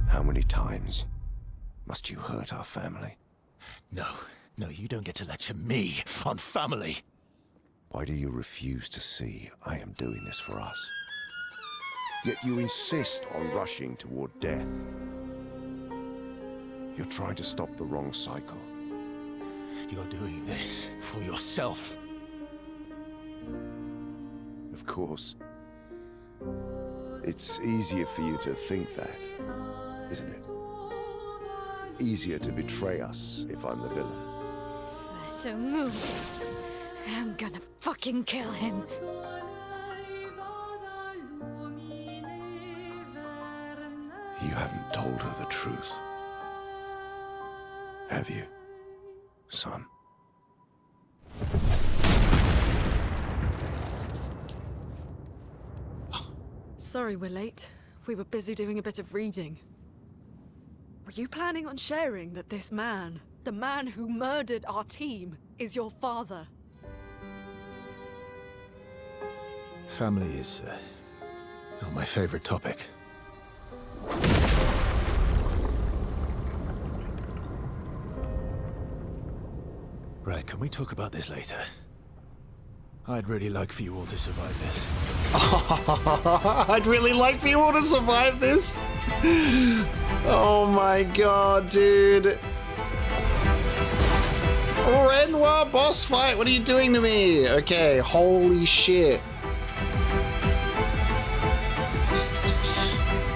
How many times must you hurt our family? No, you don't get to lecture me on family. Why do you refuse to see I am doing this for us? Yet you insist on rushing toward death. You're trying to stop the wrong cycle. You're doing this for yourself. Of course. It's easier for you to think that, isn't it? Easier to betray us if I'm the villain. So move. I'm gonna fucking kill him. You haven't told her the truth. Have you, son? Sorry we're late. We were busy doing a bit of reading. Were you planning on sharing that this man, the man who murdered our team, is your father? Family is not my favorite topic. Right, can we talk about this later? I'd really like for you all to survive this. I'd really like for you all to survive this. Oh my god, dude. Renoir boss fight, what are you doing to me? Okay, holy shit.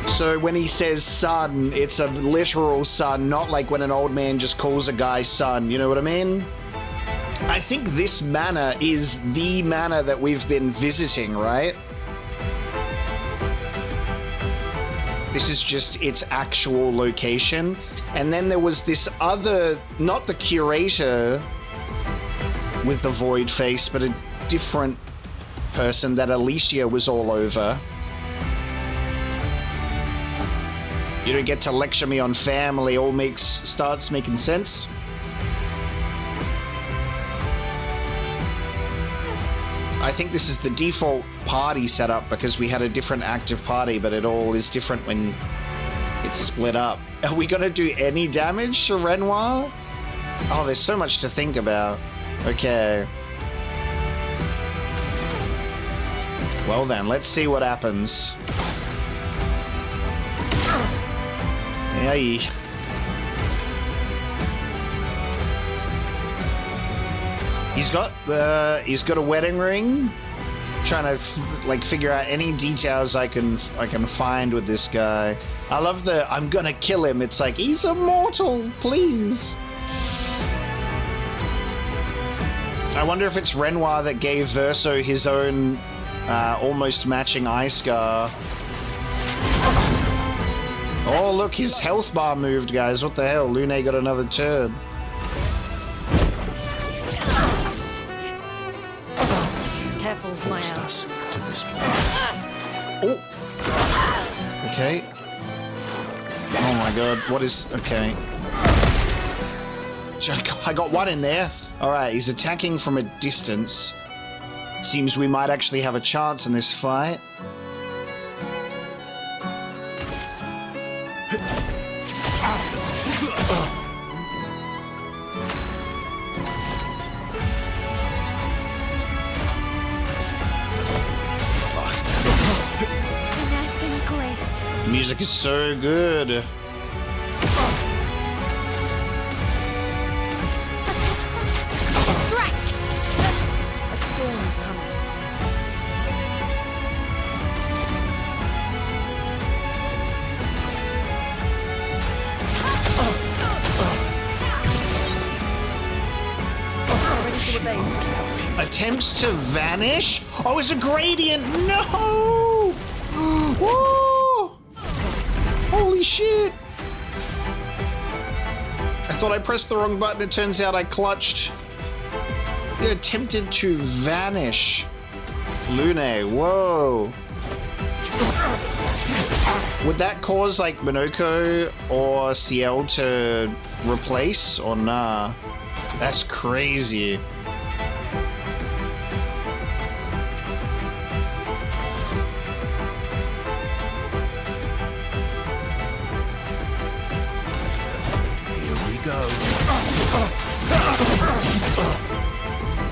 So when he says son, it's a literal son, not like when an old man just calls a guy son, you know what I mean? I think this manor is the manor that we've been visiting, right? This is just its actual location. And then there was this other, not the curator with the void face, but a different person that Alicia was all over. You don't get to lecture me on family, all starts making sense. I think this is the default party setup because we had a different active party, but it all is different when it's split up. Are we gonna do any damage to Renoir? Oh, there's so much to think about. Okay. Well then, let's see what happens. Yay. He's got a wedding ring. Trying to figure out any details I can find with this guy. I love the I'm gonna kill him. It's like he's immortal, please. I wonder if it's Renoir that gave Verso his own almost matching eye scar. Oh look, his health bar moved, guys. What the hell? Lune got another turn. Careful, my Us to this place. Oh. Okay. Oh my god, what is... Okay. I got one in there. Alright, he's attacking from a distance. Seems we might actually have a chance in this fight. Music is so good. A storm is coming. Ready to evade. Attempts to vanish? Oh, it's a gradient. No! Whoa! Holy shit! I thought I pressed the wrong button. It turns out I clutched. It attempted to vanish. Lune, whoa. Would that cause like Minoko or Ciel to replace or nah? That's crazy.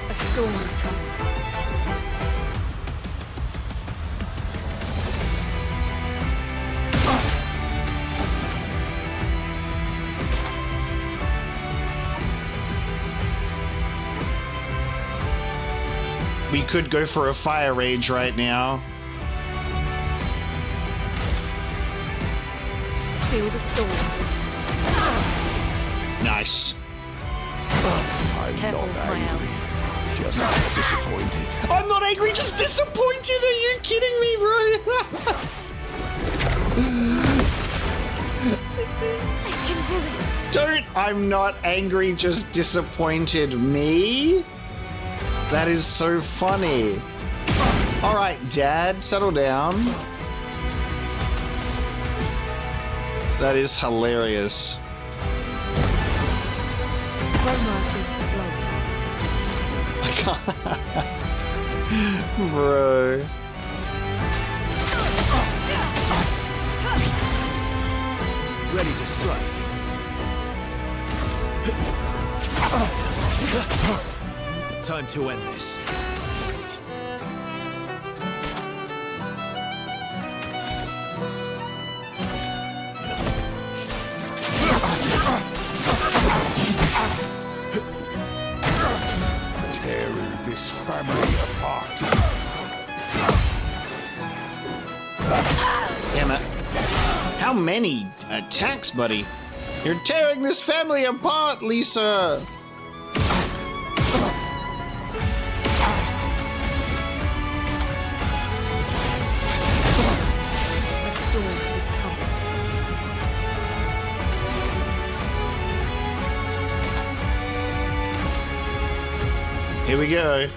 A storm is coming. We could go for a fire rage right now. Feel the storm. Nice. I'm Careful, not my angry, just disappointed. I'm not angry, just disappointed. Are you kidding me, bro? I can do it. I'm not angry, just disappointed. Me? That is so funny. All right, Dad, settle down. That is hilarious. Renoir is flowing. I can't. Bro. Ready to strike. Time to end this. Tearing this family apart. Damn it. How many attacks, buddy? You're tearing this family apart, Lisa. The storm is coming. Here we go.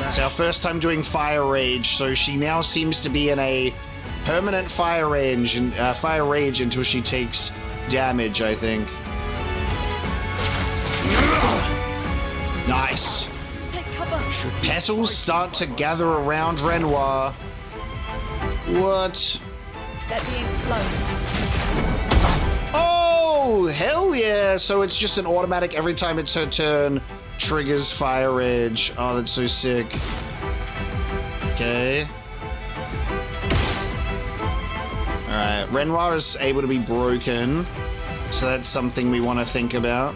It's our first time doing Fire Rage, so she now seems to be in a permanent fire rage until she takes damage, I think. Nice. Take cover. Petals start to gather around Renoir. What? Let the ink flow. Oh, hell yeah. So it's just an automatic every time it's her turn. Triggers Fire Rage. Oh, that's so sick. Okay. Alright, Renoir is able to be broken. So that's something we want to think about.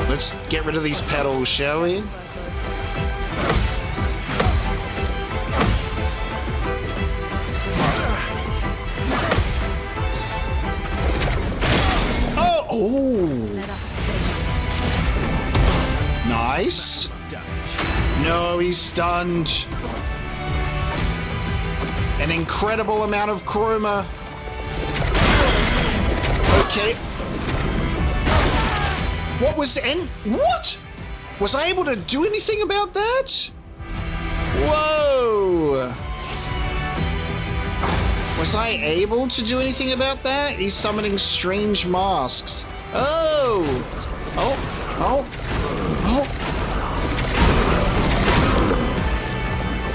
Let's get rid of these petals, shall we? Let us stay. Nice. No, he's stunned. An incredible amount of chroma. Okay. What was what? Was I able to do anything about that? Whoa. Was I able to do anything about that? He's summoning strange masks. Oh! Oh! Oh! Oh!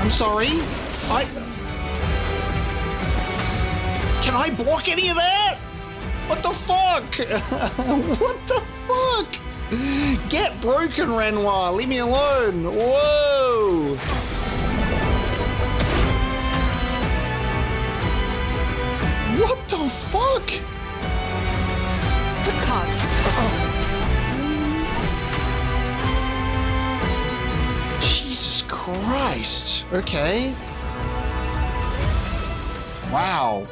I'm sorry. Can I block any of that? What the fuck? What the fuck? Get broken, Renoir. Leave me alone. Whoa! What the fuck? The cards are Jesus Christ. Okay. Wow.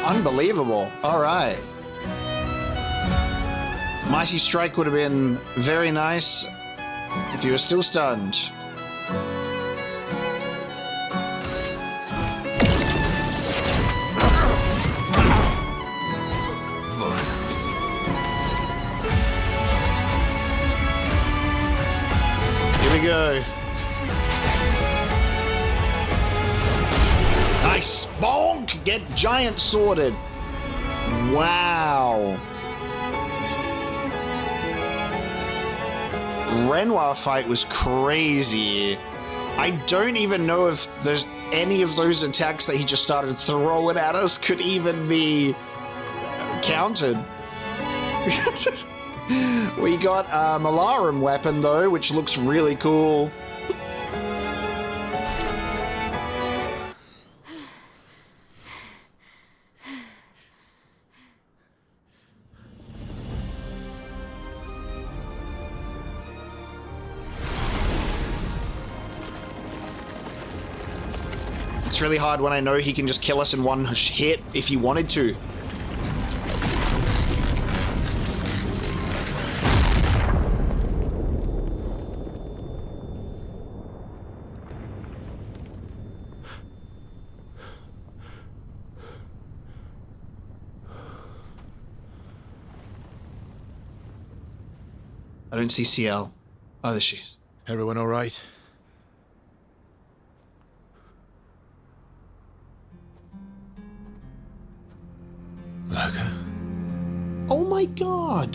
Unbelievable. All right. Mighty Strike would have been very nice if you were still stunned. Here we go. Nice. Bonk! Get giant sworded. Wow. Renoir fight was crazy. I don't even know if there's any of those attacks that he just started throwing at us could even be countered. We got a Malarum weapon though, which looks really cool. It's really hard when I know he can just kill us in one hit if he wanted to. I don't see CL. Oh, there she is. Everyone all right? Okay. Oh my god!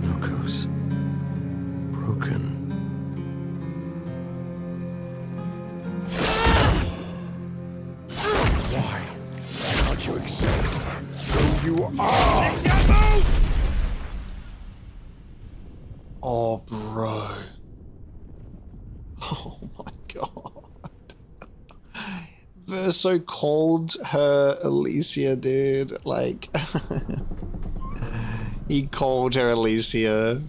Narcos. Broken. Why can't you accept who you are? Oh, bro. Oh my god. Verso called her Alicia, dude. Like, he called her Alicia.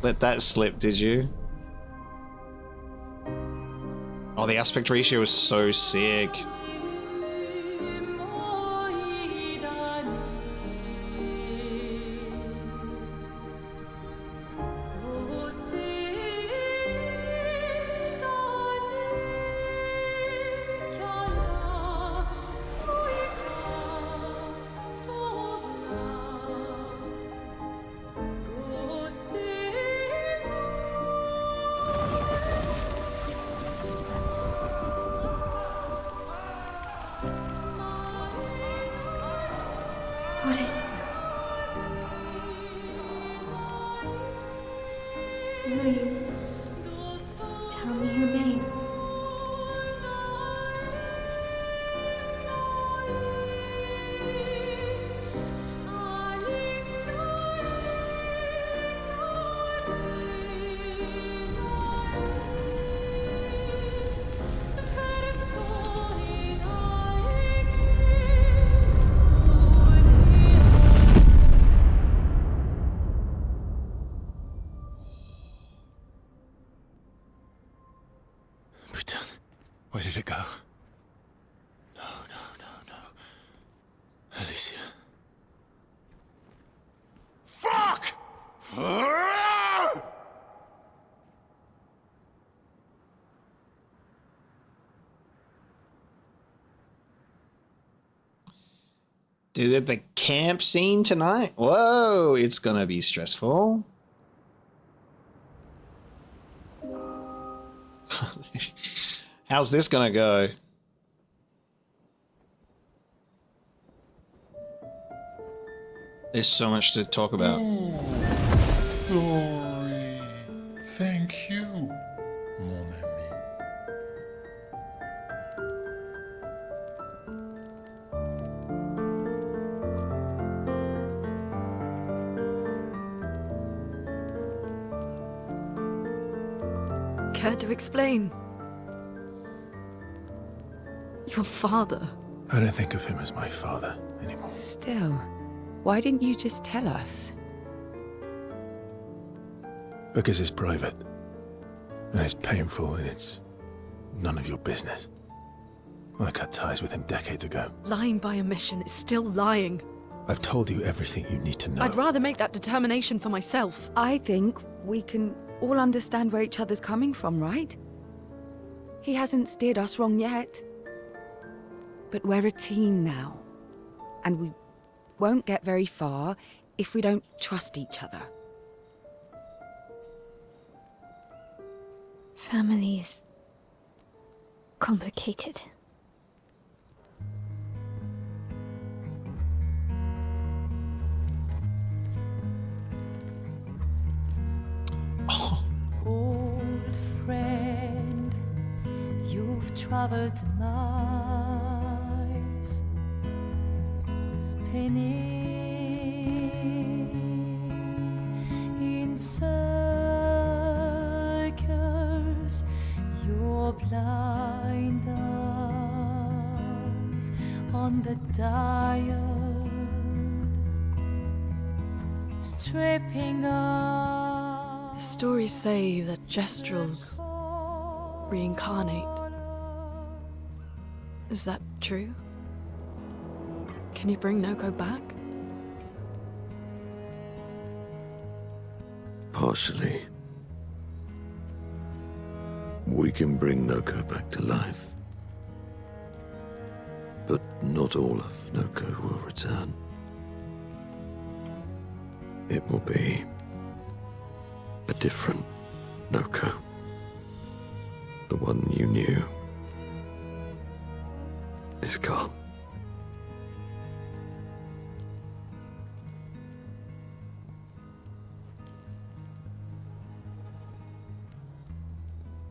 Let that slip, did you? Oh, the aspect ratio is so sick. What is that? Who are you? Tell me your name. Where did it go? No, no, no, no. Alicia. Fuck! Dude, at the camp scene tonight? Whoa, it's gonna be stressful. How's this gonna go? There's so much to talk about. Glory. Thank you, mon ami. Care to explain? Your father. I don't think of him as my father anymore. Still, why didn't you just tell us? Because it's private. And it's painful and it's none of your business. I cut ties with him decades ago. Lying by omission is still lying. I've told you everything you need to know. I'd rather make that determination for myself. I think we can all understand where each other's coming from, right? He hasn't steered us wrong yet. But we're a team now. And we won't get very far if we don't trust each other. Family is complicated. Old friend, you've traveled miles, spinning in circles, your blind eyes on the dial stripping off. The stories say that Gestrels reincarnate. Is that true? Can you bring Noko back? Partially. We can bring Noko back to life. But not all of Noko will return. It will be a different Noko. The one you knew is gone.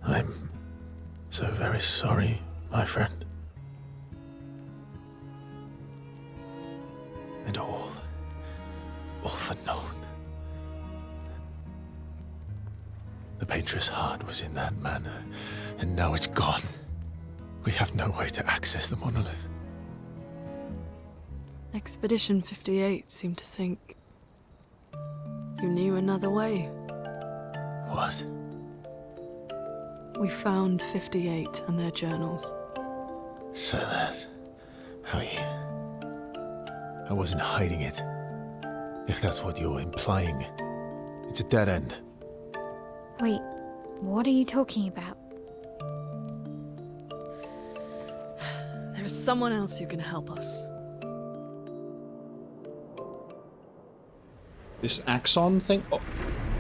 I'm so very sorry, my friend. And all for naught. The painter's heart was in that manor, and now it's gone. We have no way to access the monolith. Expedition 58 seemed to think you knew another way. What? We found 58 and their journals. So that's how I wasn't hiding it. If that's what you're implying. It's a dead end. Wait, what are you talking about? There is someone else who can help us. This Axon thing? Oh.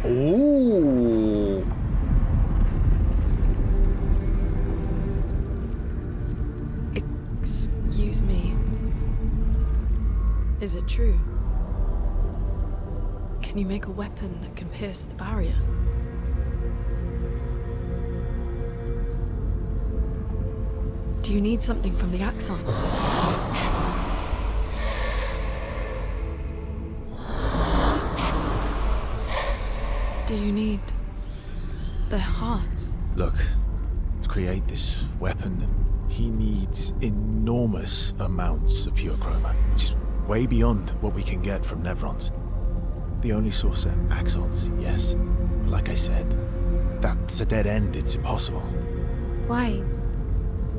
Ooh. Excuse me. Is it true? Can you make a weapon that can pierce the barrier? Do you need something from the Axons? Do you need their hearts? Look, to create this weapon, he needs enormous amounts of pure chroma, which is way beyond what we can get from Nevrons. The only source are Axons, yes. But like I said, that's a dead end. It's impossible. Why?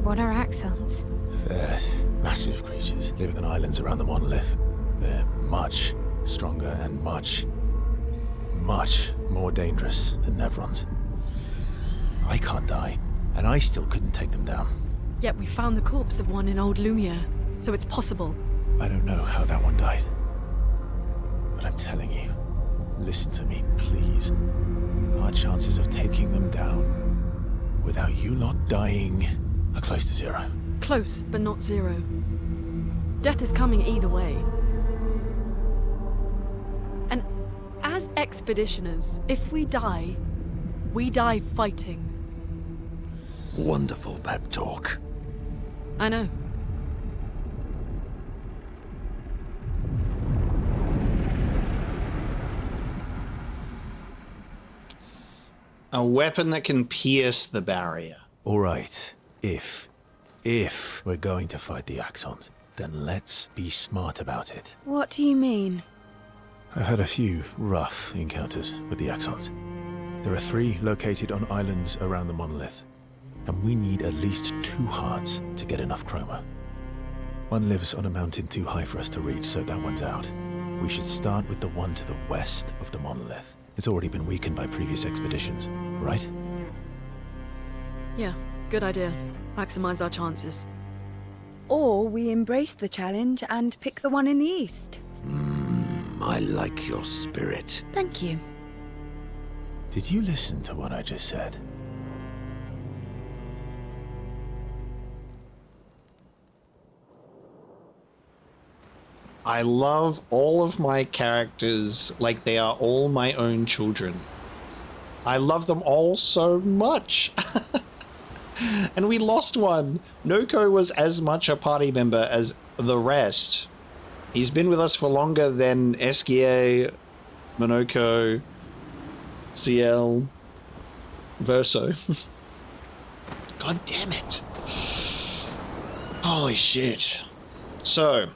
What are axons? They're massive creatures living on islands around the monolith. They're much stronger and much more dangerous than Nevrons. I can't die, and I still couldn't take them down. Yet we found the corpse of one in old Lumiere, so it's possible. I don't know how that one died. But I'm telling you, listen to me, please. Our chances of taking them down without you lot dying are close to zero. Close, but not zero. Death is coming either way. And as expeditioners, if we die fighting. Wonderful pep talk. I know. A weapon that can pierce the barrier. All right, if we're going to fight the Axons, then let's be smart about it. What do you mean? I've had a few rough encounters with the Axons. There are 3 located on islands around the monolith, and we need at least 2 hearts to get enough chroma. One lives on a mountain too high for us to reach, so that one's out. We should start with the one to the west of the monolith. It's already been weakened by previous expeditions, right? Yeah, good idea. Maximize our chances. Or we embrace the challenge and pick the one in the east. I like your spirit. Thank you. Did you listen to what I just said? I love all of my characters like they are all my own children. I love them all so much. And we lost one. Noko was as much a party member as the rest. He's been with us for longer than Esquier, Monoko, CL, Verso. God damn it. Holy shit. So,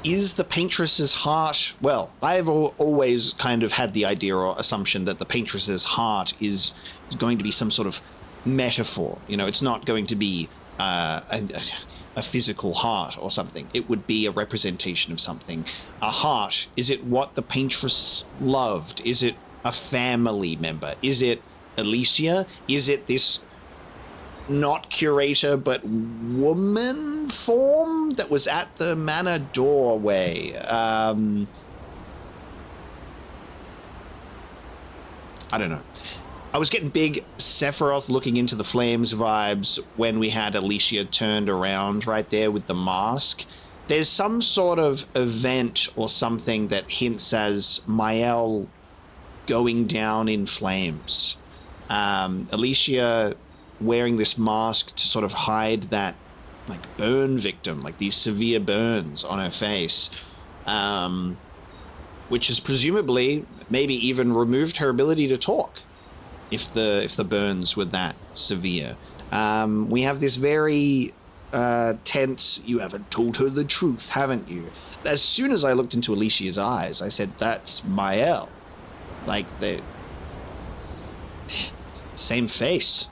is the Paintress's heart... Well, I've always kind of had the idea or assumption that the Paintress's heart is going to be some sort of metaphor. You know, it's not going to be a physical heart or something. It would be a representation of something. A heart, is it what the Paintress loved? Is it a family member? Is it Alicia? Is it this not curator but woman form that was at the manor doorway? I don't know. I was getting big Sephiroth looking into the flames vibes when we had Alicia turned around right there with the mask. There's some sort of event or something that hints as Mael going down in flames. Alicia wearing this mask to sort of hide that like burn victim, like these severe burns on her face, which has presumably maybe even removed her ability to talk if the burns were that severe. We have this very tense, you haven't told her the truth, haven't you? As soon as I looked into Alicia's eyes, I said, that's Mael. Like, the same face.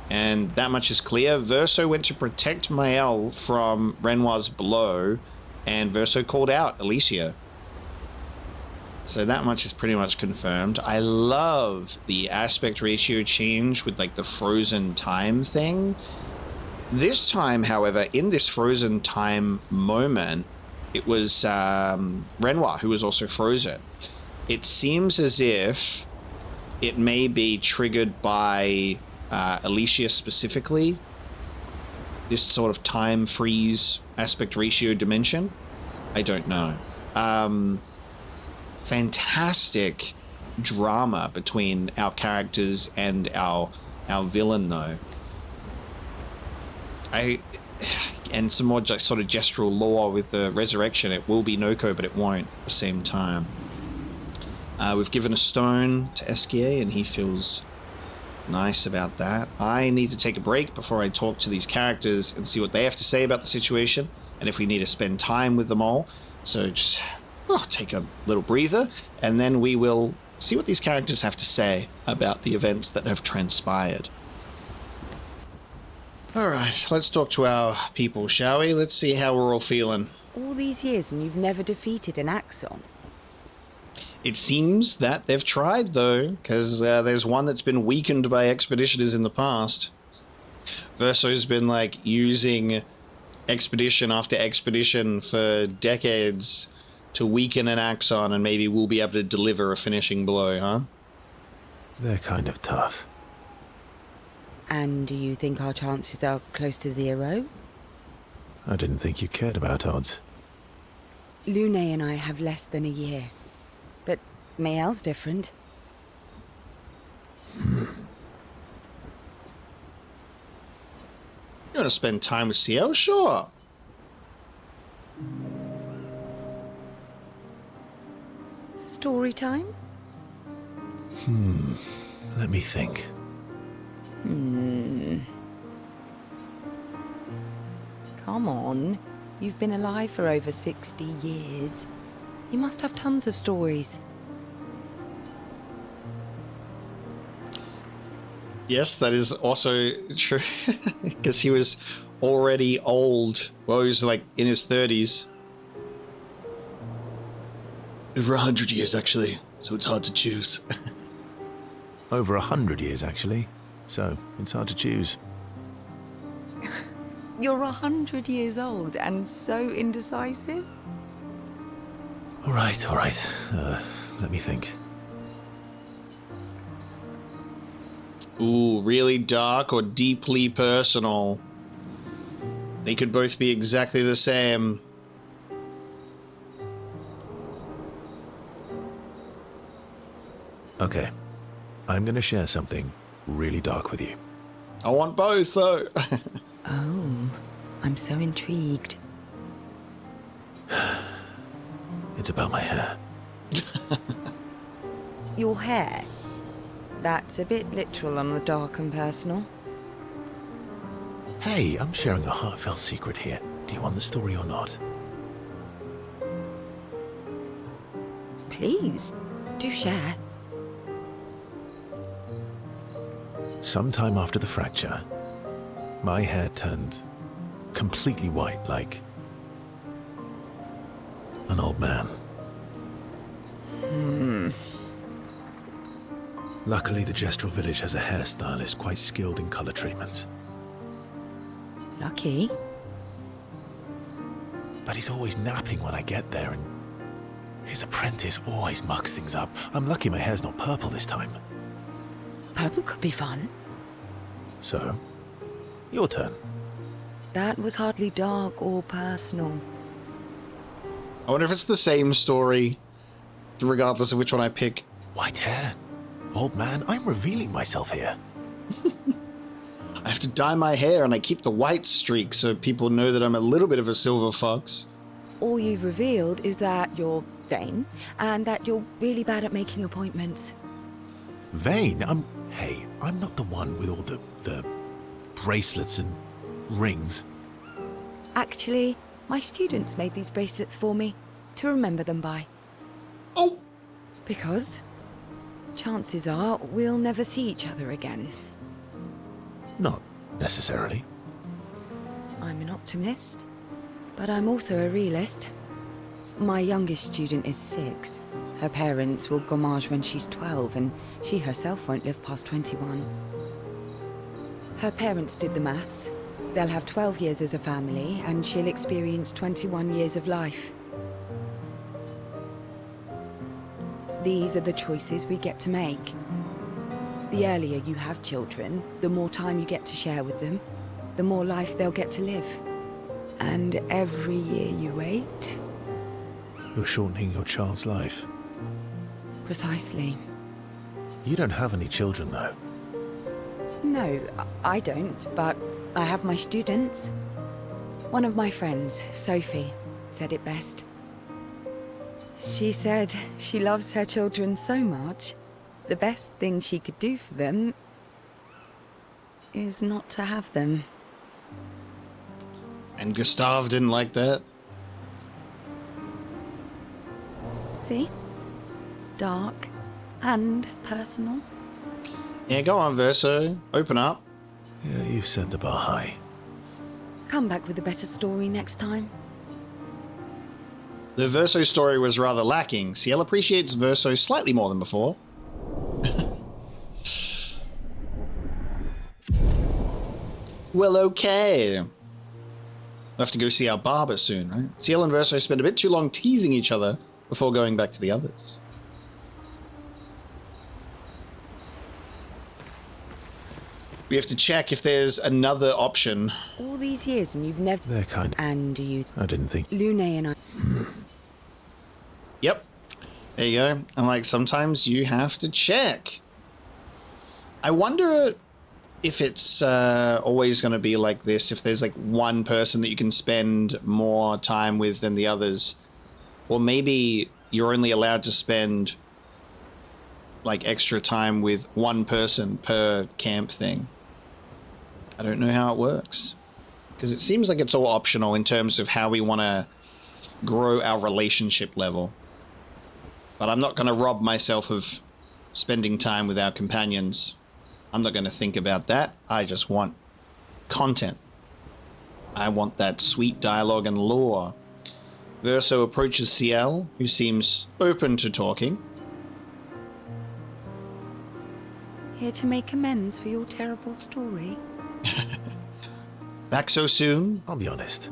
And that much is clear. Verso went to protect Mael from Renoir's blow, and Verso called out Alicia. So that much is pretty much confirmed. I love the aspect ratio change with like the frozen time thing. This time, however, in this frozen time moment, it was Renoir who was also frozen. It seems as if it may be triggered by Alicia specifically, this sort of time freeze aspect ratio dimension. I don't know. Fantastic drama between our characters and our villain, though. And some more sort of gestural lore with the resurrection. It will be Noko, but it won't at the same time. We've given a stone to Esquier, and he feels nice about that. I need to take a break before I talk to these characters and see what they have to say about the situation, and if we need to spend time with them all. So just take a little breather, and then we will see what these characters have to say about the events that have transpired. All right, let's talk to our people, shall we? Let's see how we're all feeling. All these years and you've never defeated an Axon? It seems that they've tried, though, because there's one that's been weakened by expeditioners in the past. Verso's been, like, using expedition after expedition for decades to weaken an Axon, and maybe we'll be able to deliver a finishing blow, huh? They're kind of tough. And do you think our chances are close to zero? I didn't think you cared about odds. Lune and I have less than a year. But Mael's different. You want to spend time with Ciel? Sure. Story time? Let me think. Come on. You've been alive for over 60 years. You must have tons of stories. Yes, that is also true. Because he was already old. Well, he was like in his 30s. Over 100 years, actually. So it's hard to choose. Over 100 years, actually. So it's hard to choose. You're 100 years old and so indecisive? All right. Let me think. Ooh, really dark or deeply personal. They could both be exactly the same. Okay. I'm going to share something really dark with you. I want both, though. Oh, I'm so intrigued. It's about my hair. Your hair? That's a bit literal on the dark and personal. Hey, I'm sharing a heartfelt secret here. Do you want the story or not? Please, do share. Sometime after the fracture, my hair turned completely white, like an old man. Luckily, the Gestural village has a hairstylist quite skilled in color treatments. Lucky. But he's always napping when I get there, and his apprentice always mucks things up. I'm lucky my hair's not purple this time. Purple could be fun. So, your turn. That was hardly dark or personal. I wonder if it's the same story, regardless of which one I pick. White hair? Old man, I'm revealing myself here. I have to dye my hair and I keep the white streak so people know that I'm a little bit of a silver fox. All you've revealed is that you're vain and that you're really bad at making appointments. Vain? Hey, I'm not the one with all the bracelets and rings. Actually, my students made these bracelets for me to remember them by. Oh! Because chances are we'll never see each other again. Not necessarily. I'm an optimist, but I'm also a realist. My youngest student is 6. Her parents will gommage when she's 12, and she herself won't live past 21. Her parents did the maths. They'll have 12 years as a family, and she'll experience 21 years of life. These are the choices we get to make. The earlier you have children, the more time you get to share with them, the more life they'll get to live. And every year you wait... You're shortening your child's life. Precisely. You don't have any children, though. No, I don't, but I have my students. One of my friends, Sophie, said it best. She said she loves her children so much, the best thing she could do for them is not to have them. And Gustav didn't like that. See? Dark and personal. Yeah, go on, Verso. Open up. Yeah, you've set the bar high. Come back with a better story next time. The Verso story was rather lacking. Ciel appreciates Verso slightly more than before. Well, okay. We'll have to go see our barber soon, right? Ciel and Verso spent a bit too long teasing each other before going back to the others. We have to check if there's another option. All these years and you've never... They're kind of... And you... I didn't think... Lune and I... Yep. There you go. I'm like, sometimes you have to check. I wonder if it's always going to be like this, if there's like one person that you can spend more time with than the others. Or maybe you're only allowed to spend like extra time with one person per camp thing. I don't know how it works. Because it seems like it's all optional in terms of how we want to grow our relationship level. But I'm not going to rob myself of spending time with our companions. I'm not going to think about that. I just want content. I want that sweet dialogue and lore. Verso approaches Ciel, who seems open to talking. Here to make amends for your terrible story. Back so soon? I'll be honest.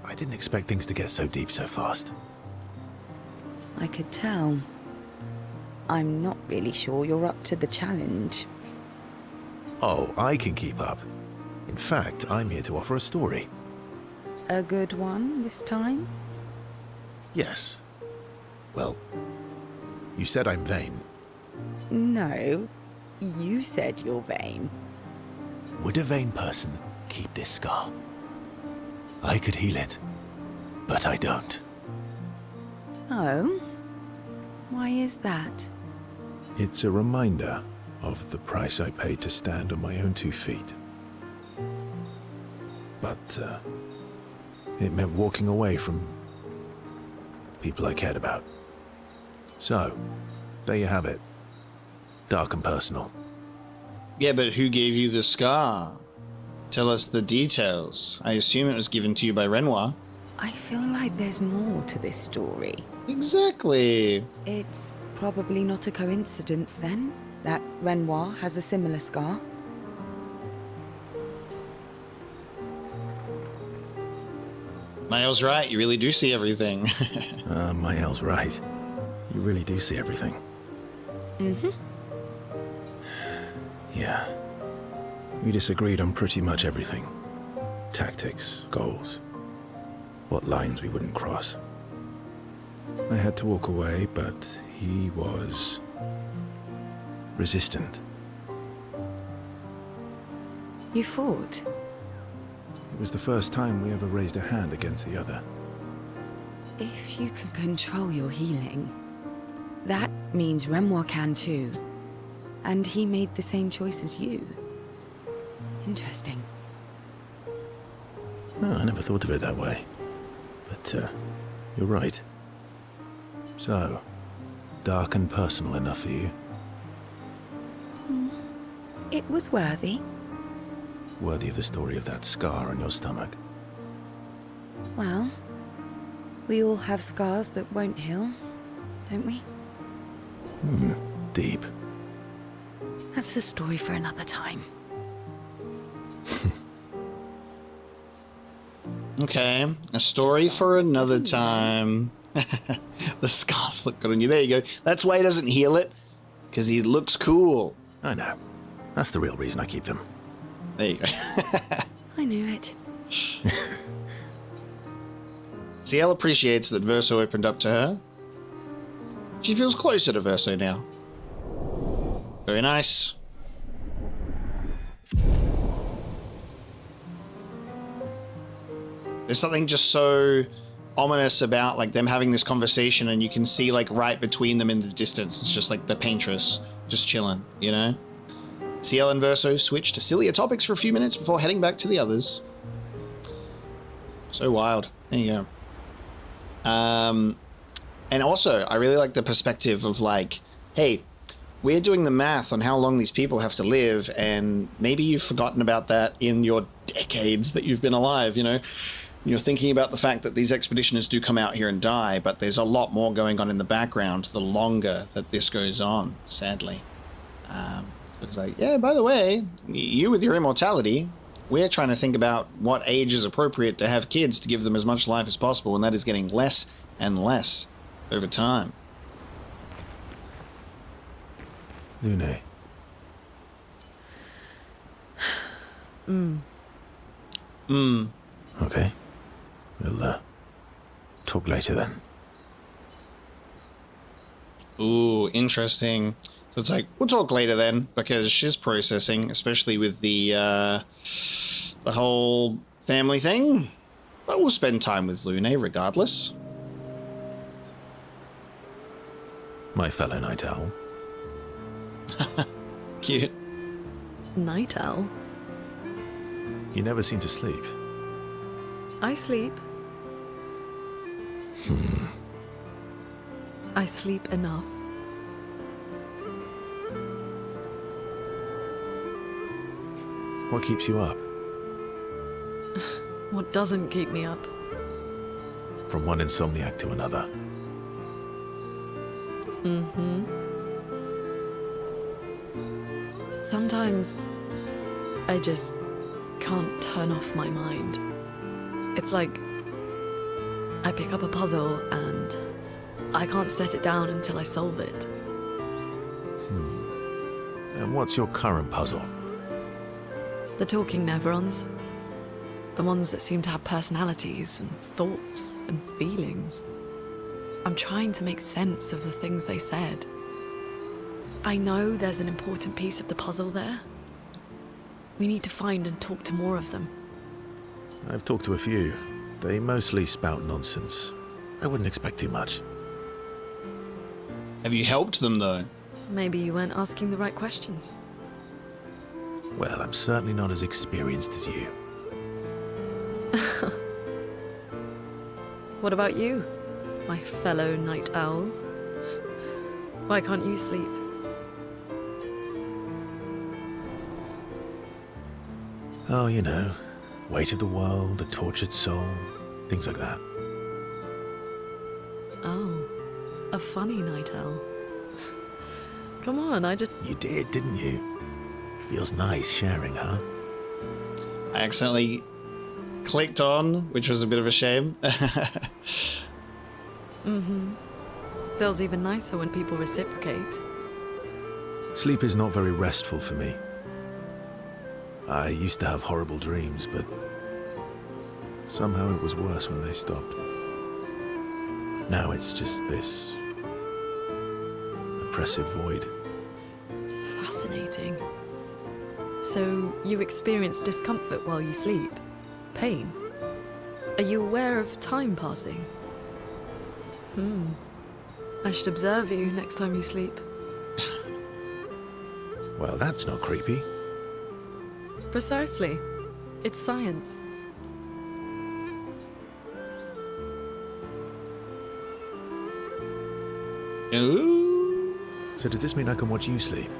I didn't expect things to get so deep so fast. I could tell. I'm not really sure you're up to the challenge. Oh, I can keep up. In fact, I'm here to offer a story. A good one this time? Yes. Well, you said I'm vain. No, you said you're vain. Would a vain person keep this scar? I could heal it, but I don't. Oh? Why is that? It's a reminder of the price I paid to stand on my own 2 feet. But, it meant walking away from people I cared about. So, there you have it. Dark and personal. Yeah, but who gave you the scar? Tell us the details. I assume it was given to you by Renoir. I feel like there's more to this story. Exactly. It's probably not a coincidence then that Renoir has a similar scar. Mael's right, you really do see everything. Mael's right. You really do see everything. Mm-hmm. Yeah. We disagreed on pretty much everything. Tactics, goals, what lines we wouldn't cross. I had to walk away, but he was resistant. You fought? It was the first time we ever raised a hand against the other. If you can control your healing, that means Renoir can too. And he made the same choice as you. Interesting. Oh, I never thought of it that way. But, you're right. So, dark and personal enough for you? It was worthy. Worthy of the story of that scar on your stomach. Well, we all have scars that won't heal, don't we? Deep. That's a story for another time. Okay, a story for another time. The scars look good on you. There you go. That's why he doesn't heal it, because he looks cool. I know. That's the real reason I keep them. There you go. I knew it. Ciel appreciates that Verso opened up to her. She feels closer to Verso now. Very nice. There's something just so ominous about like them having this conversation, and you can see like right between them in the distance. It's just like the paintress just chilling, you know? Ciel and Verso switch to sillier topics for a few minutes before heading back to the others. So wild. There you go. And also, I really like the perspective of like, hey, we're doing the math on how long these people have to live, and maybe you've forgotten about that in your decades that you've been alive, you know? You're thinking about the fact that these expeditioners do come out here and die, but there's a lot more going on in the background the longer that this goes on, sadly. It's like, yeah, by the way, you with your immortality, we're trying to think about what age is appropriate to have kids to give them as much life as possible, and that is getting less and less over time. Lune. Okay. We'll, talk later then. Ooh, interesting. So it's like, we'll talk later then, because she's processing, especially with the whole family thing. But we'll spend time with Lune regardless. My fellow night owl. Cute. Night owl? You never seem to sleep. I sleep. I sleep enough. What keeps you up? What doesn't keep me up? From one insomniac to another. Sometimes I just can't turn off my mind. It's like I pick up a puzzle and I can't set it down until I solve it. And what's your current puzzle? The talking Nevrons. The ones that seem to have personalities and thoughts and feelings. I'm trying to make sense of the things they said. I know there's an important piece of the puzzle there. We need to find and talk to more of them. I've talked to a few. They mostly spout nonsense. I wouldn't expect too much. Have you helped them, though? Maybe you weren't asking the right questions. Well, I'm certainly not as experienced as you. What about you, my fellow night owl? Why can't you sleep? Oh, you know, weight of the world, a tortured soul, things like that. Oh, a funny night owl. Come on, You did, didn't you? Feels nice sharing, huh? I accidentally clicked on, which was a bit of a shame. Feels even nicer when people reciprocate. Sleep is not very restful for me. I used to have horrible dreams, but somehow it was worse when they stopped. Now it's just this oppressive void. Fascinating. So, you experience discomfort while you sleep? Pain? Are you aware of time passing? I should observe you next time you sleep. Well, that's not creepy. Precisely. It's science. Ooh. So does this mean I can watch you sleep?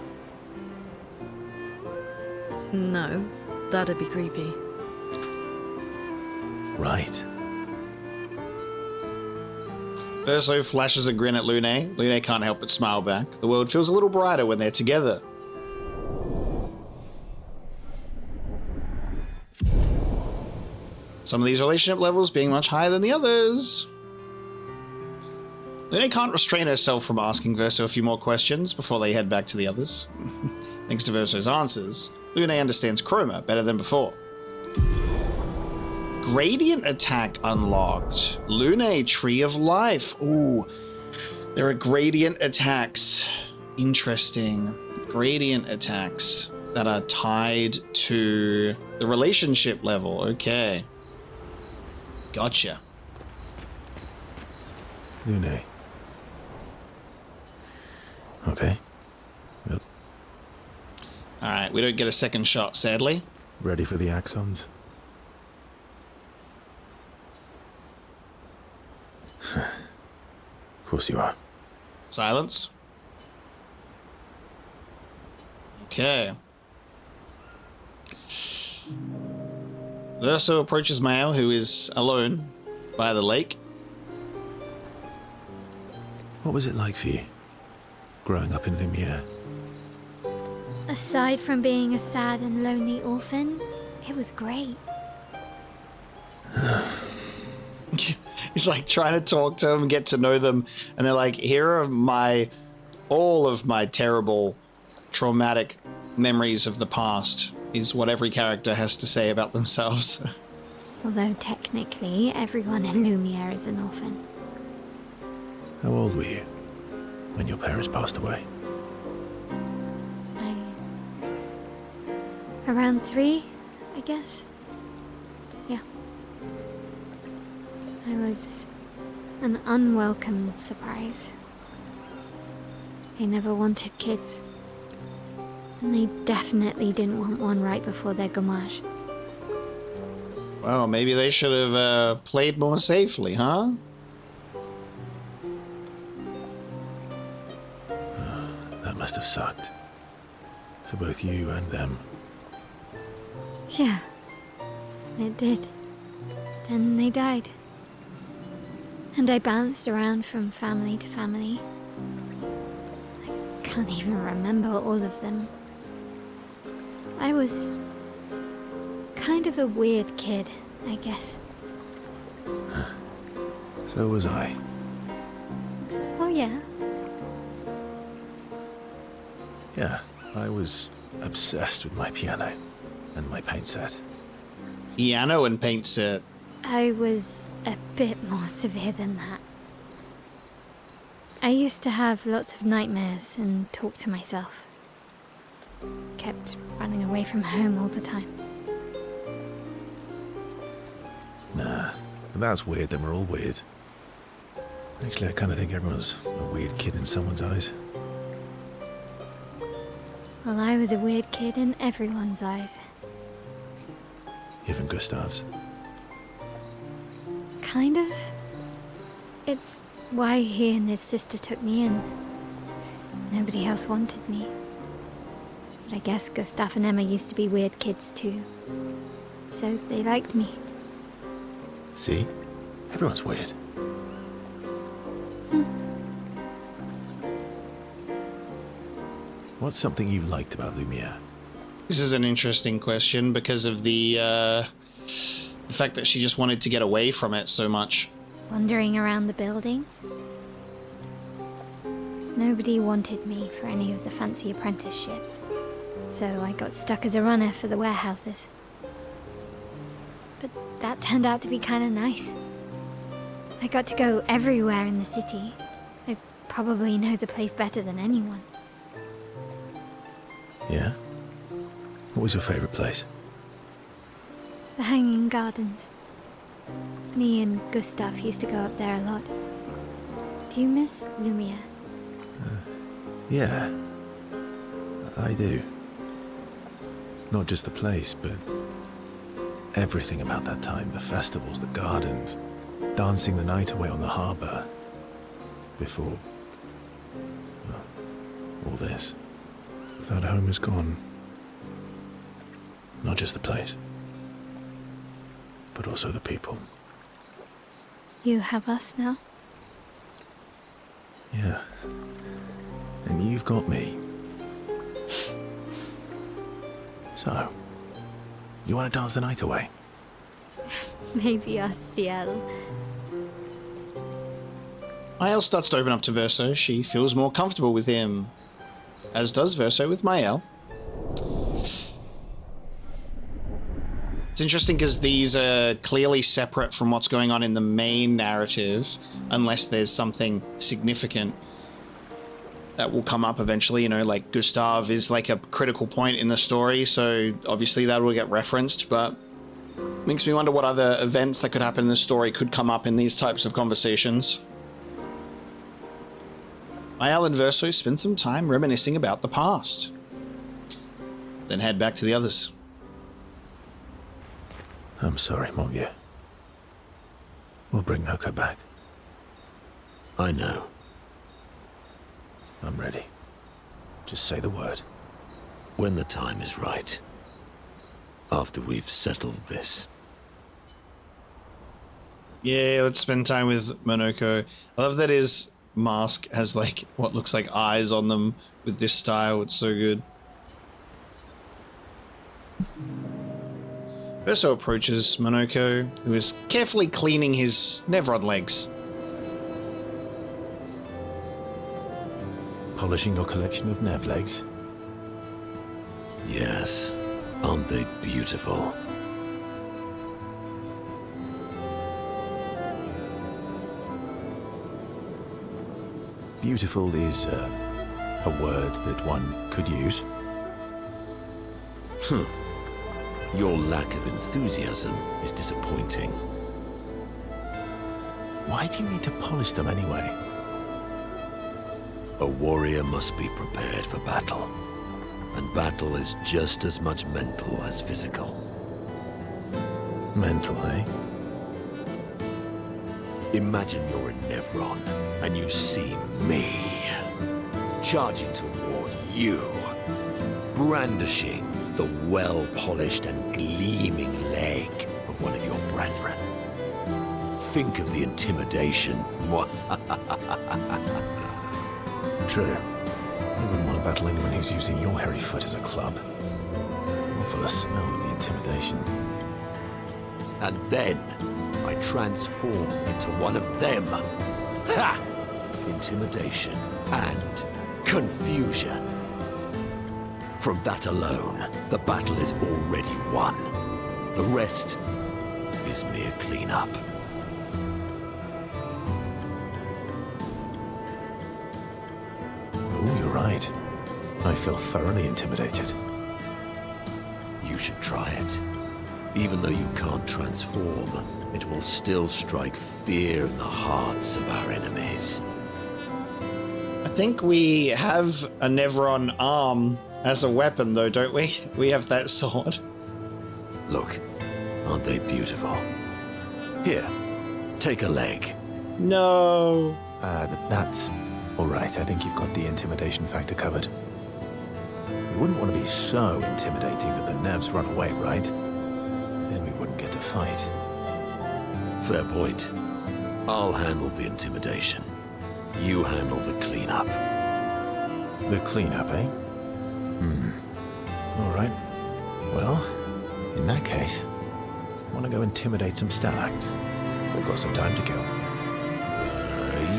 No, that'd be creepy. Right. Verso flashes a grin at Lune. Lune can't help but smile back. The world feels a little brighter when they're together. Some of these relationship levels being much higher than the others. Lune can't restrain herself from asking Verso a few more questions before they head back to the others. Thanks to Verso's answers, Lune understands Chroma better than before. Gradient attack unlocked. Lune, Tree of Life. Ooh, there are gradient attacks. Interesting. Gradient attacks that are tied to the relationship level. Okay. Gotcha. Lune. Okay. Well, Alright, we don't get a second shot, sadly. ready for the axons? Of course you are. Silence. Okay. Verso approaches Mao, who is alone by the lake. What was it like for you, growing up in Lumiere? Aside from being a sad and lonely orphan, it was great. He's like trying to talk to them, get to know them, and they're like, here are all of my terrible, traumatic memories of the past, is what every character has to say about themselves. Although technically, everyone in Lumiere is an orphan. How old were you when your parents passed away? Around 3, I guess. Yeah. I was an unwelcome surprise. They never wanted kids. And they definitely didn't want one right before their gommage. Well, maybe they should have played more safely, huh? That must have sucked. For both you and them. Yeah, it did. Then they died. And I bounced around from family to family. I can't even remember all of them. I was kind of a weird kid, I guess. So was I. Oh yeah? Yeah, I was obsessed with my piano and my paint set. Piano and paint set. I was a bit more severe than that. I used to have lots of nightmares and talk to myself. Kept running away from home all the time. Nah, if that's weird, then we're all weird. Actually, I kind of think everyone's a weird kid in someone's eyes. Well, I was a weird kid in everyone's eyes. Even Gustav's. Kind of. It's why he and his sister took me in. Nobody else wanted me. But I guess Gustav and Emma used to be weird kids too. So they liked me. See? Everyone's weird. What's something you liked about Lumiere? This is an interesting question because of the fact that she just wanted to get away from it so much. Wandering around the buildings. Nobody wanted me for any of the fancy apprenticeships. So I got stuck as a runner for the warehouses. But that turned out to be kind of nice. I got to go everywhere in the city. I probably know the place better than anyone. Yeah? What was your favorite place? The Hanging Gardens. Me and Gustav used to go up there a lot. Do you miss Lumiere? Yeah. I do. Not just the place, but everything about that time. The festivals, the gardens, dancing the night away on the harbour. Before, well, all this. That home is gone. Not just the place, but also the people. You have us now? Yeah. And you've got me. So, you want to dance the night away? Maybe us, Ciel. Mael starts to open up to Verso. She feels more comfortable with him, as does Verso with Mael. It's interesting because these are clearly separate from what's going on in the main narrative, unless there's something significant that will come up eventually. You know, like Gustav is like a critical point in the story, so obviously that will get referenced, but makes me wonder what other events that could happen in the story could come up in these types of conversations. Mael and Verso spend some time reminiscing about the past, then head back to the others. I'm sorry, mon vieux. We'll bring Noko back. I know. I'm ready. Just say the word. When the time is right. After we've settled this. Yeah, let's spend time with Monoko. I love that his mask has like what looks like eyes on them with this style. It's so good. Verso approaches Monoko, who is carefully cleaning his Nevron legs. Polishing your collection of Nev legs? Yes. Aren't they beautiful? Beautiful is a word that one could use. Your lack of enthusiasm is disappointing. Why do you need to polish them anyway? A warrior must be prepared for battle. And battle is just as much mental as physical. Mental, eh? Imagine you're in Nevron, and you see me, charging toward you, brandishing the well-polished and gleaming leg of one of your brethren. Think of the intimidation. True. I wouldn't want to battle anyone who's using your hairy foot as a club. Only for the smell and the intimidation. And then I transform into one of them. Ha! Intimidation and confusion. From that alone, the battle is already won. The rest is mere cleanup. Oh, you're right. I feel thoroughly intimidated. You should try it. Even though you can't transform, it will still strike fear in the hearts of our enemies. I think we have a Nevron arm as a weapon, though, don't we? We have that sword. Look, aren't they beautiful? Here, take a leg. No. That's Alright, I think you've got the intimidation factor covered. We wouldn't want to be so intimidating that the Nevs run away, right? Then we wouldn't get to fight. Fair point. I'll handle the intimidation. You handle the cleanup. The cleanup, eh? Alright. Well, in that case, I want to go intimidate some stalacts. We've got some time to kill.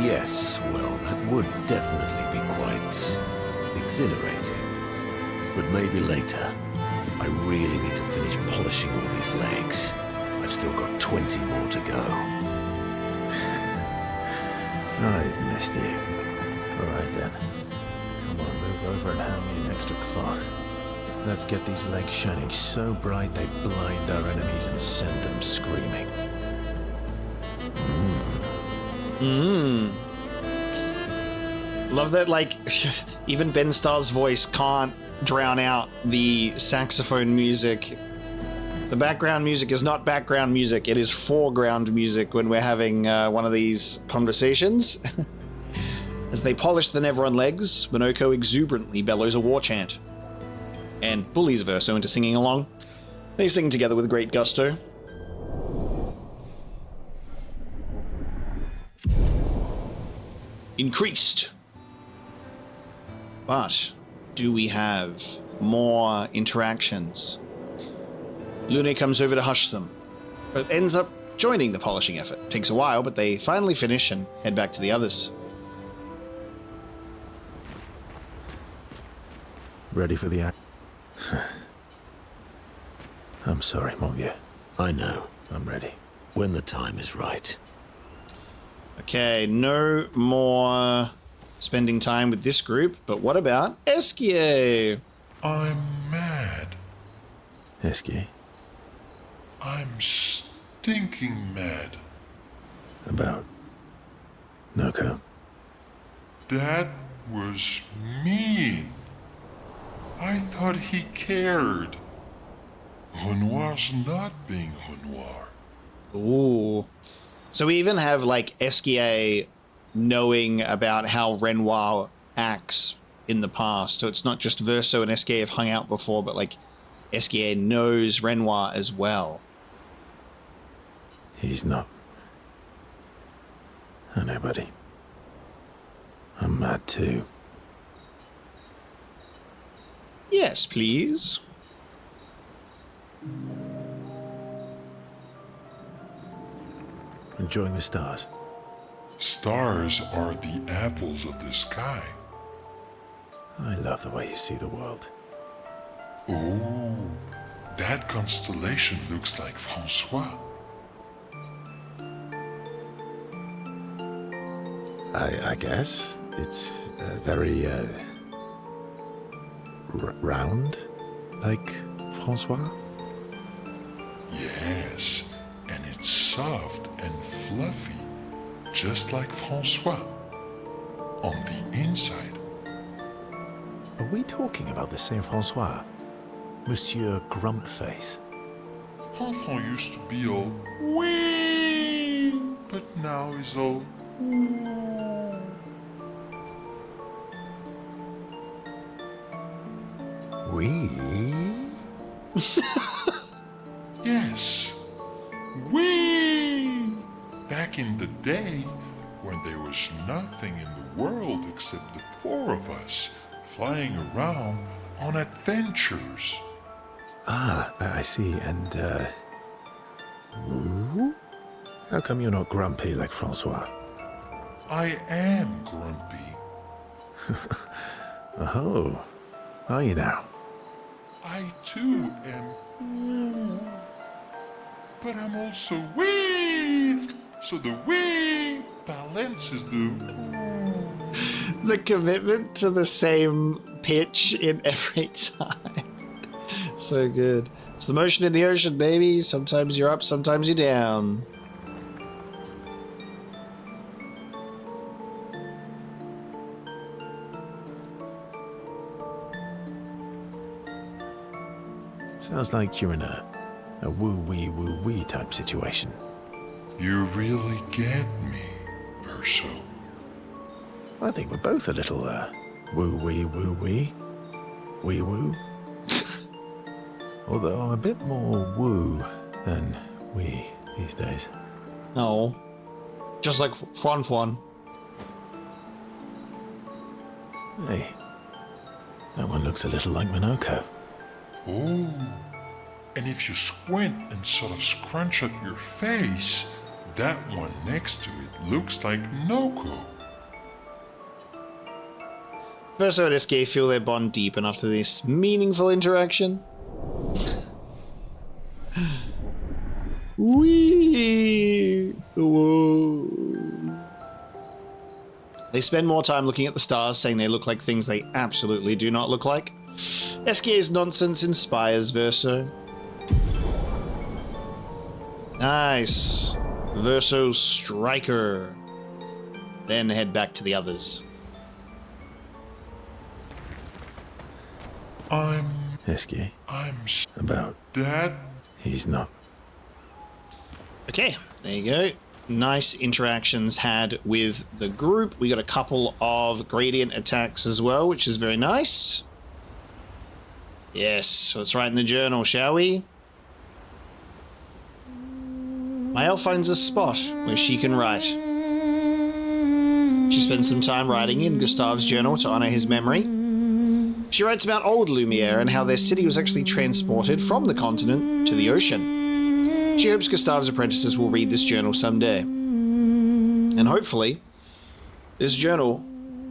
Yes, well, that would definitely be quite exhilarating. But maybe later. I really need to finish polishing all these legs. I've still got 20 more to go. I've missed you. Alright then. Come on, move over and hand me an extra cloth. Let's get these legs shining so bright they blind our enemies and send them screaming. Love that, like, even Ben Starr's voice can't drown out the saxophone music. The background music is not background music, it is foreground music when we're having one of these conversations. As they polish the Nevron legs, Minoko exuberantly bellows a war chant, and bullies Verso into singing along. They sing together with great gusto. Increased. But do we have more interactions? Lune comes over to hush them, but ends up joining the polishing effort. Takes a while, but they finally finish and head back to the others. Ready for the act? I'm sorry, mon vieux. I know. I'm ready. When the time is right. Okay, no more spending time with this group, but what about Esquier? I'm mad. Esquier? I'm stinking mad. About Noko? That was mean. I thought he cared. Renoir's not being Renoir. Ooh. So we even have, like, Esquier knowing about how Renoir acts in the past. So it's not just Verso and Esquier have hung out before, but, like, Esquier knows Renoir as well. He's not. I know, buddy. I'm mad too. Yes, please. Enjoying the stars? Stars are the apples of the sky. I love the way you see the world. Oh, that constellation looks like Francois. I guess. It's very, round, like Francois? Yes, and it's soft and fluffy, just like Francois. On the inside. Are we talking about the same Francois? Monsieur Grumpface? Enfant used to be all wee, but now he's all We? yes, we. Back in the day, when there was nothing in the world except the four of us flying around on adventures. Ah, I see. And, Woo? How come you're not grumpy like Francois? I am grumpy. Oh, are you now? I too am. But I'm also wee. So the wee balances The commitment to the same pitch in every time. So good. It's the motion in the ocean, baby. Sometimes you're up, sometimes you're down. Sounds like you're in a woo-wee type situation. You really get me, Verso. I think we're both a little, woo-wee, woo-wee. Wee-woo. Although I'm a bit more woo than wee these days. Oh. Just like Fwan. Hey, that one looks a little like Minoko. Oh, and if you squint and sort of scrunch up your face, that one next to it looks like Noko. Verso and SK feel their bond deepen after this meaningful interaction. Wee! Whoa. They spend more time looking at the stars, saying they look like things they absolutely do not look like. SK's nonsense inspires Verso. Nice. Verso Striker. Then head back to the others. Esky. I'm About. Dad? He's not. Okay, there you go. Nice interactions had with the group. We got a couple of gradient attacks as well, which is very nice. Yes, let's write in the journal, shall we? Mael finds a spot where she can write. She spends some time writing in Gustave's journal to honor his memory. She writes about old Lumiere and how their city was actually transported from the continent to the ocean. She hopes Gustave's apprentices will read this journal someday. And hopefully, this journal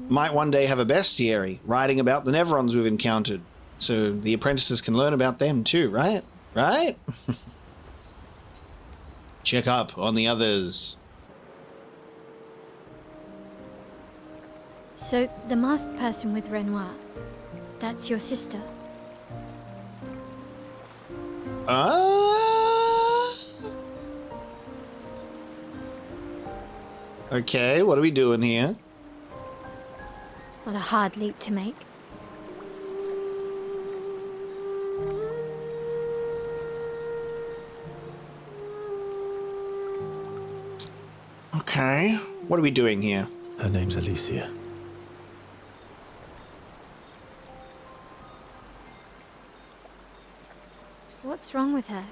might one day have a bestiary writing about the Nevrons we've encountered, so the apprentices can learn about them too, right? Right? Check up on the others. So, the masked person with Renoir, that's your sister? Okay, what are we doing here? What a hard leap to make. Okay, what are we doing here? Her name's Alicia. What's wrong with her?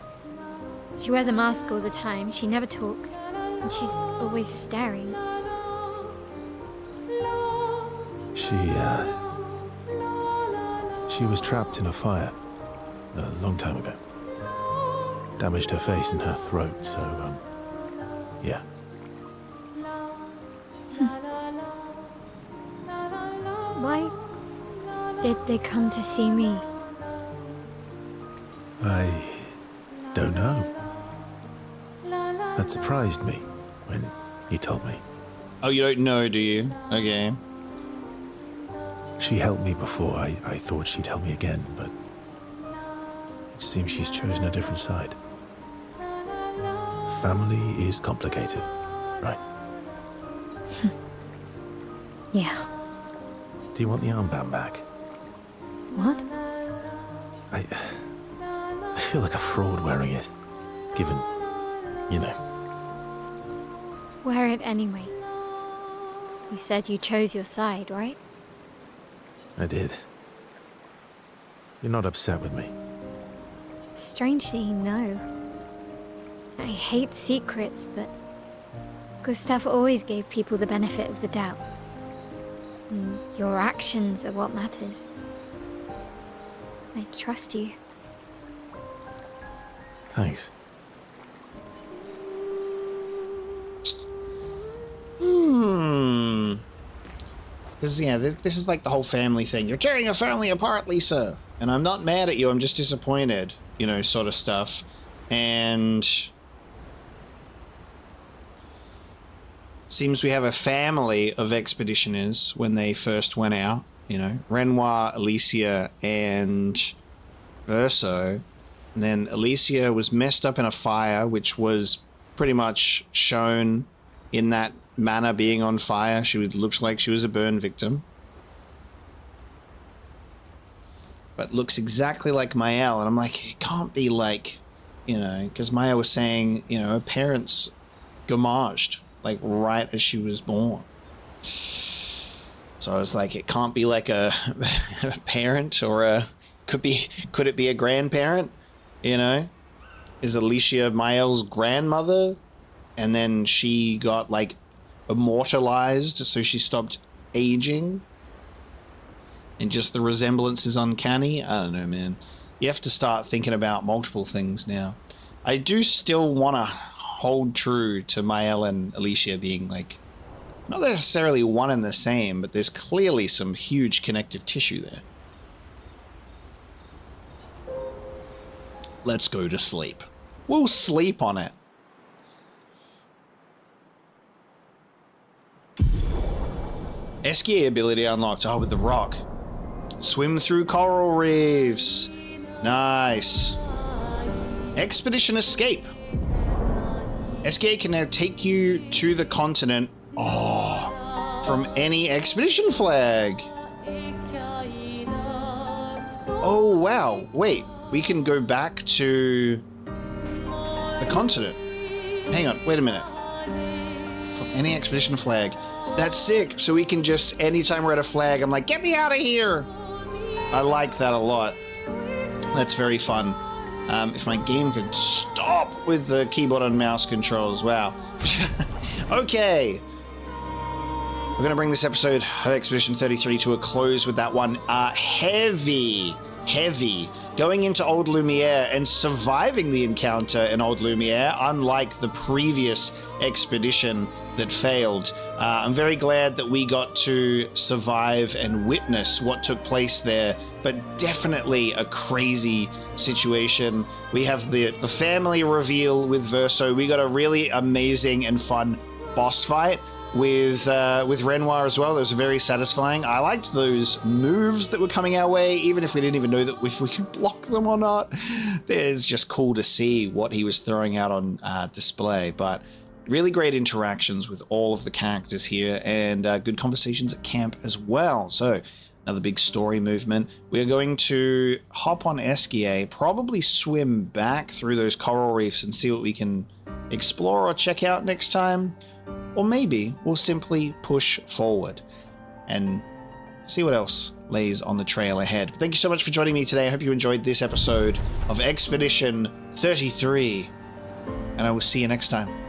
She wears a mask all the time, she never talks, and she's always staring. She was trapped in a fire a long time ago. Damaged her face and her throat, so, yeah. Why did they come to see me? I don't know. That surprised me when he told me. Oh, you don't know, do you? Okay. She helped me before. I thought she'd help me again, but it seems she's chosen a different side. Family is complicated, right? Yeah. Do you want the armband back? What? I feel like a fraud wearing it, given, you know. Wear it anyway. You said you chose your side, right? I did. You're not upset with me? Strangely, no. I hate secrets, but Gustav always gave people the benefit of the doubt. And your actions are what matters. I trust you. Thanks. This is like the whole family thing. You're tearing your family apart, Lisa. And I'm not mad at you, I'm just disappointed, you know, sort of stuff. And seems we have a family of expeditioners when they first went out, you know, Renoir, Alicia, and Verso. And then Alicia was messed up in a fire, which was pretty much shown in that manner, being on fire. Looks like she was a burn victim. But looks exactly like Mael, and I'm like, it can't be like, you know, because Mael was saying, you know, her parents gommaged, like, right as she was born. So I was like, it can't be like a parent or could it be a grandparent? You know? Is Alicia Mael's grandmother? And then she got like immortalized, so she stopped aging. And just the resemblance is uncanny. I don't know, man. You have to start thinking about multiple things now. I do still want to hold true to Mael and Alicia being like, not necessarily one and the same, but there's clearly some huge connective tissue there. Let's go to sleep. We'll sleep on it. SGA ability unlocked. Oh, with the rock. Swim through coral reefs. Nice. Expedition escape. SGA can now take you to the continent. Oh, from any expedition flag. Oh, wow. Wait, we can go back to the continent. Hang on, wait a minute. From any expedition flag. That's sick. So we can just, anytime we're at a flag, I'm like, get me out of here. I like that a lot. That's very fun. If my game could stop with the keyboard and mouse controls. Wow. Okay. We're going to bring this episode of Expedition 33 to a close with that one. Heavy. Going into Old Lumiere and surviving the encounter in Old Lumiere, unlike the previous expedition that failed. I'm very glad that we got to survive and witness what took place there, but definitely a crazy situation. We have the family reveal with Verso. We got a really amazing and fun boss fight with Renoir as well. That was very satisfying. I liked those moves that were coming our way, even if we didn't even know that if we could block them or not. It's just cool to see what he was throwing out on display, but really great interactions with all of the characters here, and good conversations at camp as well. So another big story movement. We're going to hop on Esquier, probably swim back through those coral reefs and see what we can explore or check out next time. Or maybe we'll simply push forward and see what else lays on the trail ahead. Thank you so much for joining me today. I hope you enjoyed this episode of Expedition 33, and I will see you next time.